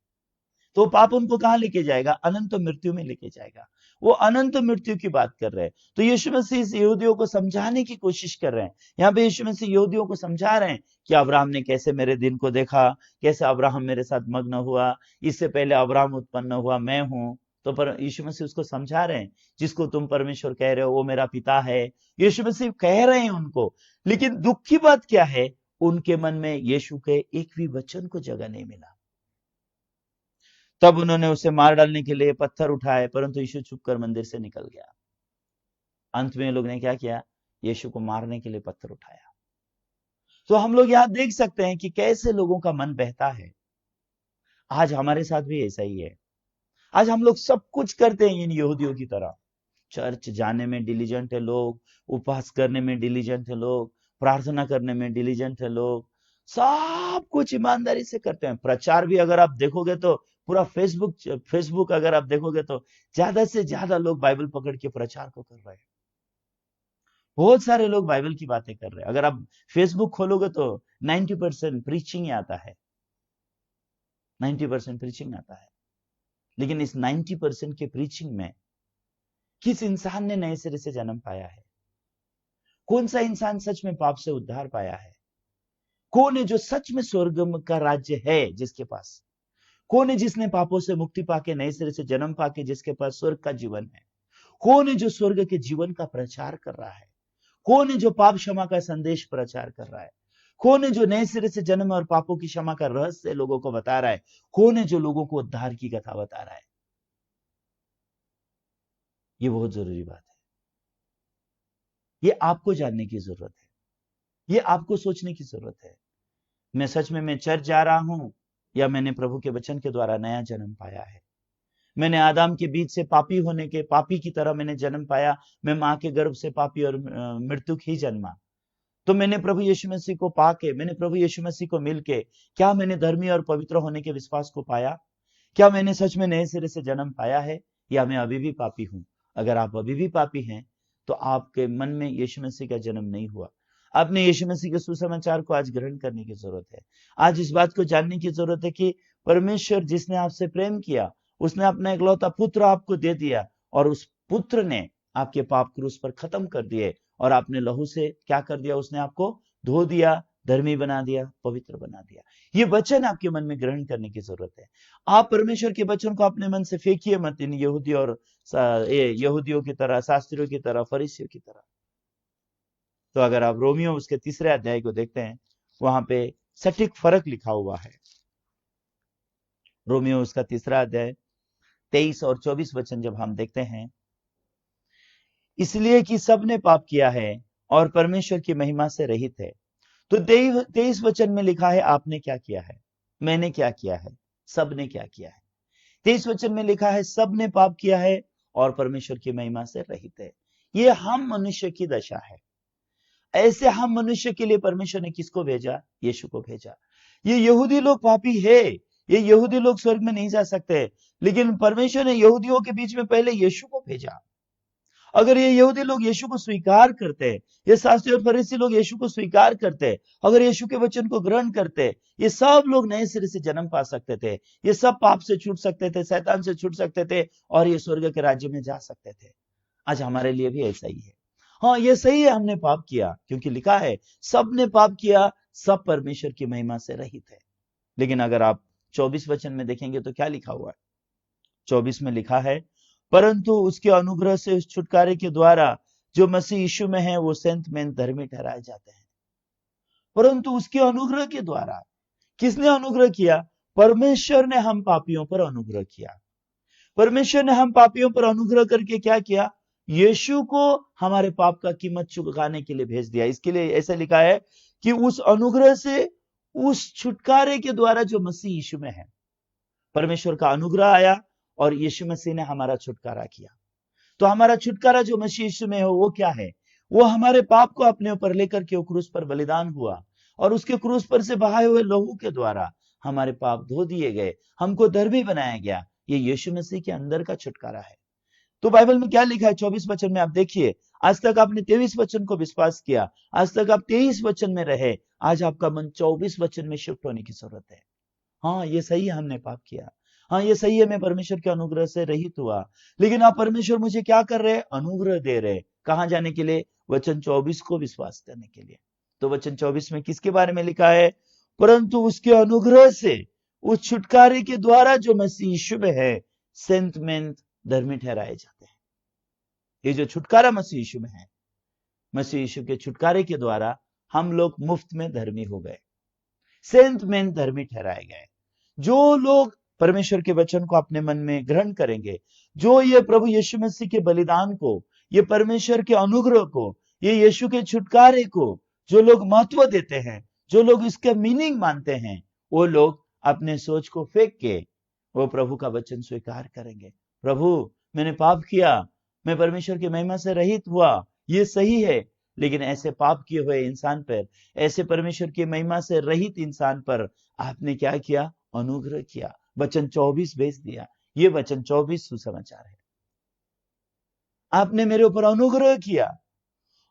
तो पाप उनको कहां लेके जाएगा? अनंत मृत्यु में लेके जाएगा। वो अनंत मृत्यु की बात कर रहे हैं। तो यीशु मसीह इस यहूदियों को समझाने की कोशिश कर रहे हैं। यहाँ पे यीशु मसीह यहूदियों को समझा रहे हैं कि अब्राहम ने कैसे मेरे दिन को देखा, कैसे अब्राहम मेरे साथ मग्न हुआ, इससे पहले अब्राहम उत्पन्न हुआ मैं हूं। तो पर यीशु मसीह उसको समझा रहे हैं, जिसको तुम परमेश्वर कह रहे हो वो मेरा पिता है। यीशु मसीह कह रहे हैं उनको। लेकिन दुख की बात क्या है? उनके मन में यीशु के एक भी वचन को जगह नहीं मिला। तब उन्होंने उसे मार डालने के लिए पत्थर उठाए, परंतु यीशु छुपकर मंदिर से निकल गया। अंत में लोग ने क्या किया? यीशु को मारने के लिए पत्थर उठाया। तो हम लोग यहां देख सकते हैं कि कैसे लोगों का मन बहता है। आज हमारे साथ भी ऐसा ही है। आज हम लोग सब कुछ करते हैं इन यहूदियों की तरह। चर्च जाने में डिलीजेंट है लोग, उपवास करने में डिलीजेंट है लोग, प्रार्थना करने में डिलीजेंट है लोग, सब कुछ ईमानदारी से करते हैं। प्रचार भी अगर आप देखोगे तो पूरा फेसबुक अगर आप देखोगे तो ज्यादा से ज्यादा लोग बाइबल पकड़ के प्रचार को कर रहे हैं। बहुत सारे लोग बाइबल की बातें कर रहे हैं। अगर आप फेसबुक खोलोगे तो 90% प्रीचिंग आता है, 90% प्रीचिंग आता है। लेकिन इस 90% के प्रीचिंग में किस इंसान ने नए सिरे से जन्म पाया है? कौन सा इंसान सच में पाप से उद्धार पाया है? कौन है जो सच में स्वर्ग का राज्य है जिसके पास? कौन है जिसने पापों से मुक्ति पाके नए सिरे से जन्म पाके जिसके पास स्वर्ग का जीवन है? कौन है जो स्वर्ग के जीवन का प्रचार कर रहा है? कौन है जो पाप क्षमा का संदेश प्रचार कर रहा है? कौन है जो नए सिरे से जन्म और पापों की क्षमा का रहस्य लोगों को बता रहा है? कौन है जो लोगों को उद्धार की कथा बता रहा है? ये बहुत जरूरी बात है। ये आपको जानने की जरूरत है। ये आपको सोचने की जरूरत है। मैं सच में मैं चर्च जा रहा हूं, या मैंने प्रभु के वचन के द्वारा नया जन्म पाया है? मैंने आदम के बीच से पापी की तरह मैंने जन्म पाया। मैं मां के गर्भ से पापी और मृत्यु ही जन्मा। तो मैंने प्रभु यीशु मसीह को पाके, मैंने प्रभु यीशु मसीह को मिलके, क्या मैंने धर्मी और पवित्र होने के विश्वास को पाया? क्या मैंने सच में नए सिरे से जन्म पाया है, या मैं अभी भी पापी हूं? अगर आप अभी भी पापी हैं, तो आपके मन में यीशु मसीह का जन्म नहीं हुआ। आपने यीशु मसीह के सुसमाचार को आज ग्रहण करने की जरूरत है। आज इस बात को जानने की जरूरत है कि परमेश्वर जिसने आपसे प्रेम किया, उसने अपना इकलौता पुत्र आपको दे दिया, और उस पुत्र ने आपके पाप क्रूस पर खत्म कर दिए, और आपने लहू से क्या कर दिया? उसने आपको धो दिया, धर्मी बना दिया, पवित्र बना दिया। ये वचन आपके मन में ग्रहण करने की जरूरत है। आप परमेश्वर के वचन को अपने मन से फेंकिए मत, इन यहूदियों की तरह, शास्त्रियों की तरह, फरीसियों की तरह। तो अगर आप रोमियो उसके 3 अध्याय को देखते हैं, वहां पे सटीक फर्क लिखा हुआ है। रोमियो उसका 3 अध्याय 23 और 24 वचन जब हम देखते हैं, इसलिए कि सबने पाप किया है और परमेश्वर की महिमा से रहित है। तो 23 वचन में लिखा है, आपने क्या किया है, मैंने क्या किया है, सबने क्या किया है। 23 वचन में लिखा है, सबने पाप किया है और परमेश्वर की महिमा से रहित है। ये हम मनुष्य की दशा है। ऐसे हम मनुष्य के लिए परमेश्वर ने किसको भेजा? यीशु को भेजा। ये यहूदी लोग पापी है, ये यहूदी लोग स्वर्ग में नहीं जा सकते, लेकिन परमेश्वर ने यहूदियों के बीच में पहले यीशु को भेजा। अगर ये यहूदी लोग यीशु को स्वीकार करते, ये शास्त्री और फरीसी लोग यीशु को स्वीकार करते, अगर यीशु के वचन को ग्रहण करते, ये सब लोग नए सिरे से जन्म पा सकते थे, ये सब पाप से छूट सकते थे, शैतान से छूट सकते थे और ये स्वर्ग के राज्य में जा सकते थे। आज हमारे लिए भी ऐसा ही है। हाँ, ये सही है, हमने पाप किया, क्योंकि लिखा है सबने पाप किया, सब परमेश्वर की महिमा से रहित है। लेकिन अगर आप 24 वचन में देखेंगे तो क्या लिखा हुआ है? 24 में लिखा है, परंतु उसके अनुग्रह से उस छुटकारे के द्वारा जो मसीह यीशु में है वो संत में धर्मी ठहराए जाते हैं। परंतु उसके अनुग्रह के द्वारा, किसने अनुग्रह किया? परमेश्वर ने हम पापियों पर अनुग्रह किया। परमेश्वर ने हम पापियों पर अनुग्रह करके क्या किया? यीशु को हमारे पाप का कीमत चुकाने के लिए भेज दिया। इसके लिए ऐसा लिखा है कि उस अनुग्रह से, उस छुटकारे के द्वारा जो मसीह यीशु में है, परमेश्वर का अनुग्रह आया और यीशु मसीह ने हमारा छुटकारा किया। तो हमारा छुटकारा जो मसीह यीशु में है वो क्या है? वो हमारे पाप को अपने ऊपर लेकर के वो क्रूस पर बलिदान हुआ और उसके क्रूस पर से बहाए हुए लहू के द्वारा हमारे पाप धो दिए गए, हमको धर्मी बनाया गया। ये यीशु मसीह के अंदर का छुटकारा है। तो बाइबल में क्या लिखा है 24 वचन में? आप देखिए, आज तक आपने 23 वचन को विश्वास किया, आज तक आप 23 वचन में रहे, आज आपका मन 24 वचन में शिफ्ट होने की जरूरत है। हाँ, ये सही है, हमने पाप किया। हाँ, ये सही है, मैं परमेश्वर के अनुग्रह से रहित हुआ। लेकिन आप परमेश्वर मुझे क्या कर रहे हैं? अनुग्रह दे रहे। कहां जाने के लिए? वचन 24 को विश्वास करने के लिए। तो वचन 24 में किसके बारे में लिखा है? परंतु उसके अनुग्रह से, उस छुटकारे के द्वारा जो मसीह यीशु में है, संत में धर्मी ठहराए जाते हैं। ये जो छुटकारा मसीह यीशु में है, मसीह यीशु के छुटकारे के द्वारा हम लोग मुफ्त में धर्मी हो गए, संत में धर्मी ठहराए गए। जो लोग परमेश्वर के वचन को अपने मन में ग्रहण करेंगे, जो ये प्रभु यीशु मसीह के बलिदान को, ये परमेश्वर के अनुग्रह को, ये यीशु के छुटकारे को जो लोग महत्व देते हैं, जो लोग इसका मीनिंग मानते हैं, वो लोग अपने सोच को फेंक के वो प्रभु का वचन स्वीकार करेंगे। प्रभु, मैंने पाप किया, मैं परमेश्वर की महिमा से रहित हुआ, ये सही है, लेकिन ऐसे पाप किए हुए इंसान पर, ऐसे परमेश्वर की महिमा से रहित इंसान पर आपने क्या किया? अनुग्रह किया, वचन 24 भेज दिया। ये वचन 24 सुसमाचार है। आपने मेरे ऊपर अनुग्रह किया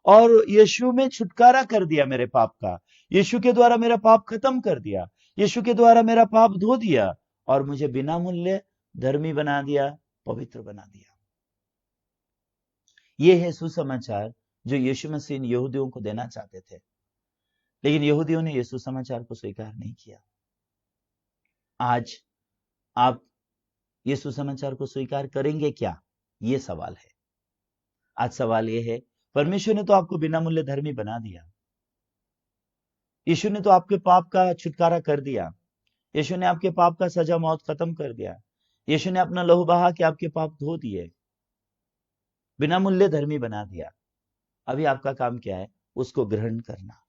और यीशु में छुटकारा कर दिया मेरे पाप का। यीशु के द्वारा मेरा पाप खत्म कर दिया, यीशु के द्वारा मेरा पाप धो दिया और मुझे बिना मूल्य धर्मी बना दिया, पवित्र बना दिया। ये है सुसमाचार जो यीशु मसीह यहूदियों को देना चाहते थे, लेकिन यहूदियों ने यीशु समाचार को स्वीकार नहीं किया। आज आप ये सुसमाचार को स्वीकार करेंगे क्या? ये सवाल है। आज सवाल ये है, परमेश्वर ने तो आपको बिना मूल्य धर्मी बना दिया, यीशु ने तो आपके पाप का छुटकारा कर दिया, यीशु ने आपके पाप का सजा मौत खत्म कर दिया, यीशु ने अपना लहू बहा के आपके पाप धो दिए, बिना मूल्य धर्मी बना दिया। अभी आपका काम क्या है? उसको ग्रहण करना।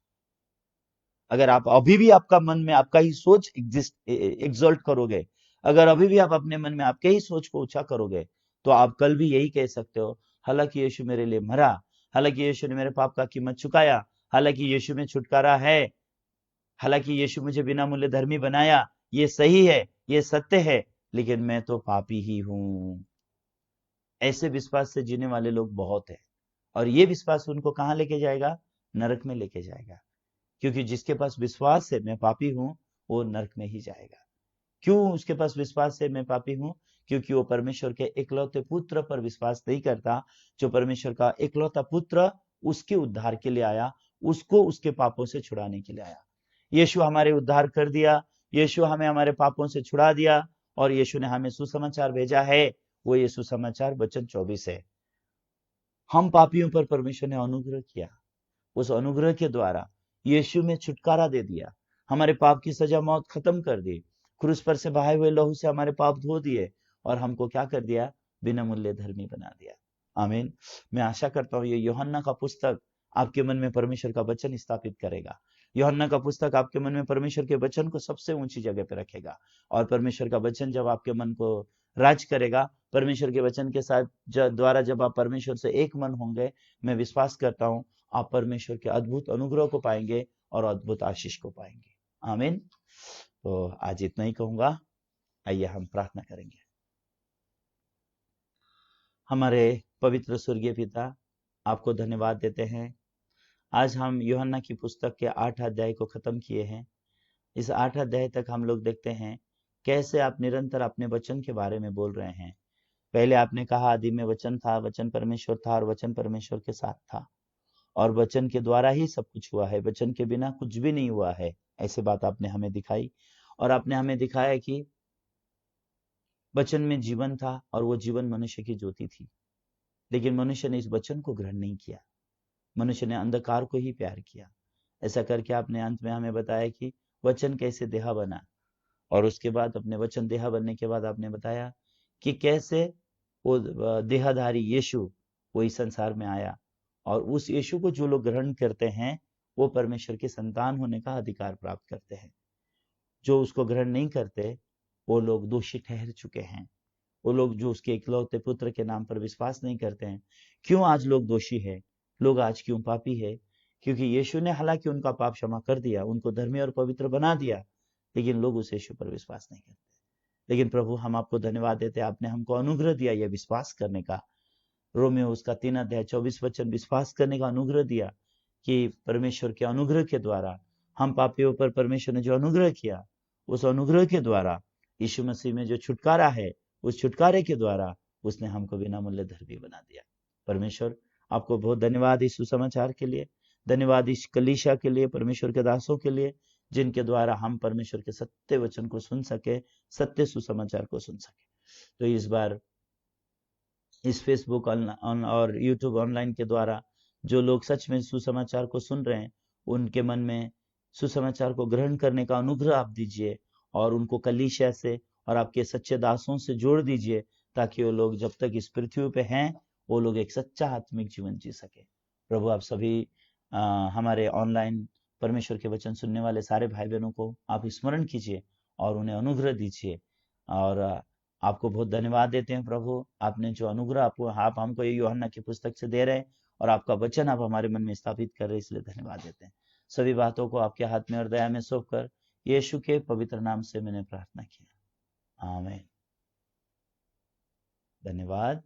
अगर आप अभी भी आपका मन में आपका ही सोच एग्जॉल्ट करोगे, अगर अभी भी आप अपने मन में आपके ही सोच को ऊंचा करोगे, तो आप कल भी यही कह सकते हो, हालांकि यीशु मेरे लिए मरा, हालांकि यीशु ने मेरे पाप का कीमत चुकाया, हालांकि यीशु में छुटकारा है, हालांकि यीशु मुझे बिना मूल्य धर्मी बनाया, ये सही है, ये सत्य है, लेकिन मैं तो पापी ही हूं। ऐसे विश्वास से जीने वाले लोग बहुत हैं, और ये विश्वास उनको कहां लेके जाएगा? नरक में लेके जाएगा। क्योंकि जिसके पास विश्वास है मैं पापी हूं, वो नरक में ही जाएगा। क्यों उसके पास विश्वास है मैं पापी हूं? क्योंकि वो परमेश्वर के एकलौते पुत्र पर विश्वास नहीं करता, जो परमेश्वर का एकलौता पुत्र उसके उद्धार के लिए आया, उसको उसके पापों से छुड़ाने के लिए आया। यीशु हमारे उद्धार कर दिया, यीशु हमें हमारे पापों से छुड़ा दिया, और यीशु ने हमें सुसमाचार भेजा है। वो ये सुसमाचार वचन 24 है। हम पापियों पर परमेश्वर ने अनुग्रह किया, उस अनुग्रह के द्वारा यीशु में छुटकारा दे दिया, हमारे पाप की सजा मौत खत्म कर दी, क्रूस पर से बहाए हुए लहू से हमारे पाप धो दिए और हमको क्या कर दिया, बिना मूल्य धर्मी बना दिया। आमीन। मैं आशा करता हूँ ये यूहन्ना का पुस्तक आपके मन में परमेश्वर का वचन स्थापित करेगा। यूहन्ना का पुस्तक आपके मन में परमेश्वर के वचन को सबसे ऊंची जगह पे रखेगा और परमेश्वर का वचन जब आपके मन को राज करेगा, परमेश्वर के वचन के साथ द्वारा जब आप परमेश्वर से एक मन होंगे, मैं विश्वास करता हूँ आप परमेश्वर के अद्भुत अनुग्रह को पाएंगे और अद्भुत आशीष को पाएंगे। आमीन। तो आज इतना ही कहूंगा। आइए हम प्रार्थना करेंगे। हमारे पवित्र स्वर्गीय पिता, आपको धन्यवाद देते हैं। आज हम यूहन्ना की पुस्तक के 8 अध्याय को खत्म किए हैं। इस 8 अध्याय तक हम लोग देखते हैं कैसे आप निरंतर अपने वचन के बारे में बोल रहे हैं। पहले आपने कहा आदि में वचन था, वचन परमेश्वर था और वचन परमेश्वर के साथ था और वचन के द्वारा ही सब कुछ हुआ है, वचन के बिना कुछ भी नहीं हुआ है। ऐसे बात आपने हमें दिखाई और आपने हमें दिखाया कि वचन में जीवन था और वो जीवन मनुष्य की ज्योति थी, लेकिन मनुष्य ने इस वचन को ग्रहण नहीं किया। मनुष्य ने अंधकार को ही प्यार किया। ऐसा करके आपने अंत में हमें बताया कि वचन कैसे देहा बना और उसके बाद अपने वचन देहा बनने के बाद आपने बताया कि कैसे वो देहाधारी यीशु वो इस संसार में आया और उस यीशु को जो लोग ग्रहण करते हैं वो परमेश्वर के संतान होने का अधिकार प्राप्त करते हैं। जो उसको ग्रहण नहीं करते वो लोग दोषी ठहर चुके हैं। वो लोग जो उसके इकलौते पुत्र के नाम पर विश्वास नहीं करते हैं। क्यों आज लोग दोषी है, लोग आज क्यों पापी है? क्योंकि यीशु ने हालांकि उनका पाप क्षमा कर दिया, उनको धर्मी और पवित्र बना दिया, लेकिन लोग उस यीशु पर विश्वास नहीं करते। लेकिन प्रभु, हम आपको धन्यवाद देते हैं, आपने हमको अनुग्रह दिया यह विश्वास करने का। रोमियो उसका 3 अध्याय 24 वचन विश्वास करने का अनुग्रह दिया कि परमेश्वर के अनुग्रह के द्वारा हम पापियों पर परमेश्वर ने जो अनुग्रह किया, उस अनुग्रह के द्वारा यीशु मसीह में जो छुटकारा है, उस छुटकारे के द्वारा उसने हमको बिना मूल्य धर्मी बना दिया। परमेश्वर, आपको बहुत धन्यवाद इस सुसमाचार के लिए, धन्यवाद इस कलीसिया के लिए, परमेश्वर के दासों के लिए, जिनके द्वारा हम परमेश्वर के सत्य वचन को सुन सके, सत्य सुसमाचार को सुन सके। तो इस बार इस फेसबुक और यूट्यूब ऑनलाइन के द्वारा जो लोग सच में सुसमाचार को सुन रहे हैं, उनके मन में सुसमाचार को ग्रहण करने का अनुग्रह आप दीजिए और उनको कलीसिया से और आपके सच्चे दासों से जोड़ दीजिए, ताकि वो लोग जब तक इस पृथ्वी पे हैं वो लोग एक सच्चा आत्मिक जीवन जी सके। प्रभु, आप सभी हमारे ऑनलाइन परमेश्वर के वचन सुनने वाले सारे भाई बहनों को आप स्मरण कीजिए और उन्हें अनुग्रह दीजिए। और आपको बहुत धन्यवाद देते हैं प्रभु, आपने जो अनुग्रह आप हमको ये यूहन्ना की पुस्तक से दे रहे हैं और आपका वचन आप हमारे मन में स्थापित कर रहे हैं, इसलिए धन्यवाद देते हैं। सभी बातों को आपके हाथ में और दया में सौंप कर यीशु के पवित्र नाम से मैंने प्रार्थना किया, आमीन। धन्यवाद,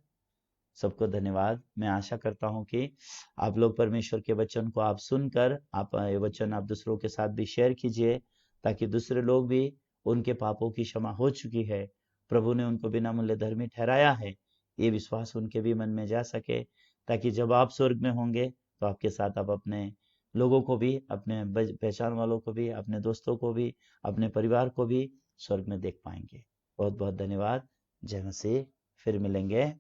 सबको धन्यवाद। मैं आशा करता हूं कि आप लोग परमेश्वर के वचन को आप सुनकर आप ये वचन आप दूसरों के साथ भी शेयर कीजिए, ताकि दूसरे लोग भी, उनके पापों की क्षमा हो चुकी है, प्रभु ने उनको बिना मूल्य धर्मी ठहराया है, ये विश्वास उनके भी मन में जा सके, ताकि जब आप स्वर्ग में होंगे तो आपके साथ आप अपने लोगों को भी, अपने पहचान वालों को भी, अपने दोस्तों को भी, अपने परिवार को भी स्वर्ग में देख पाएंगे। बहुत बहुत धन्यवाद। जय मसीह। फिर मिलेंगे।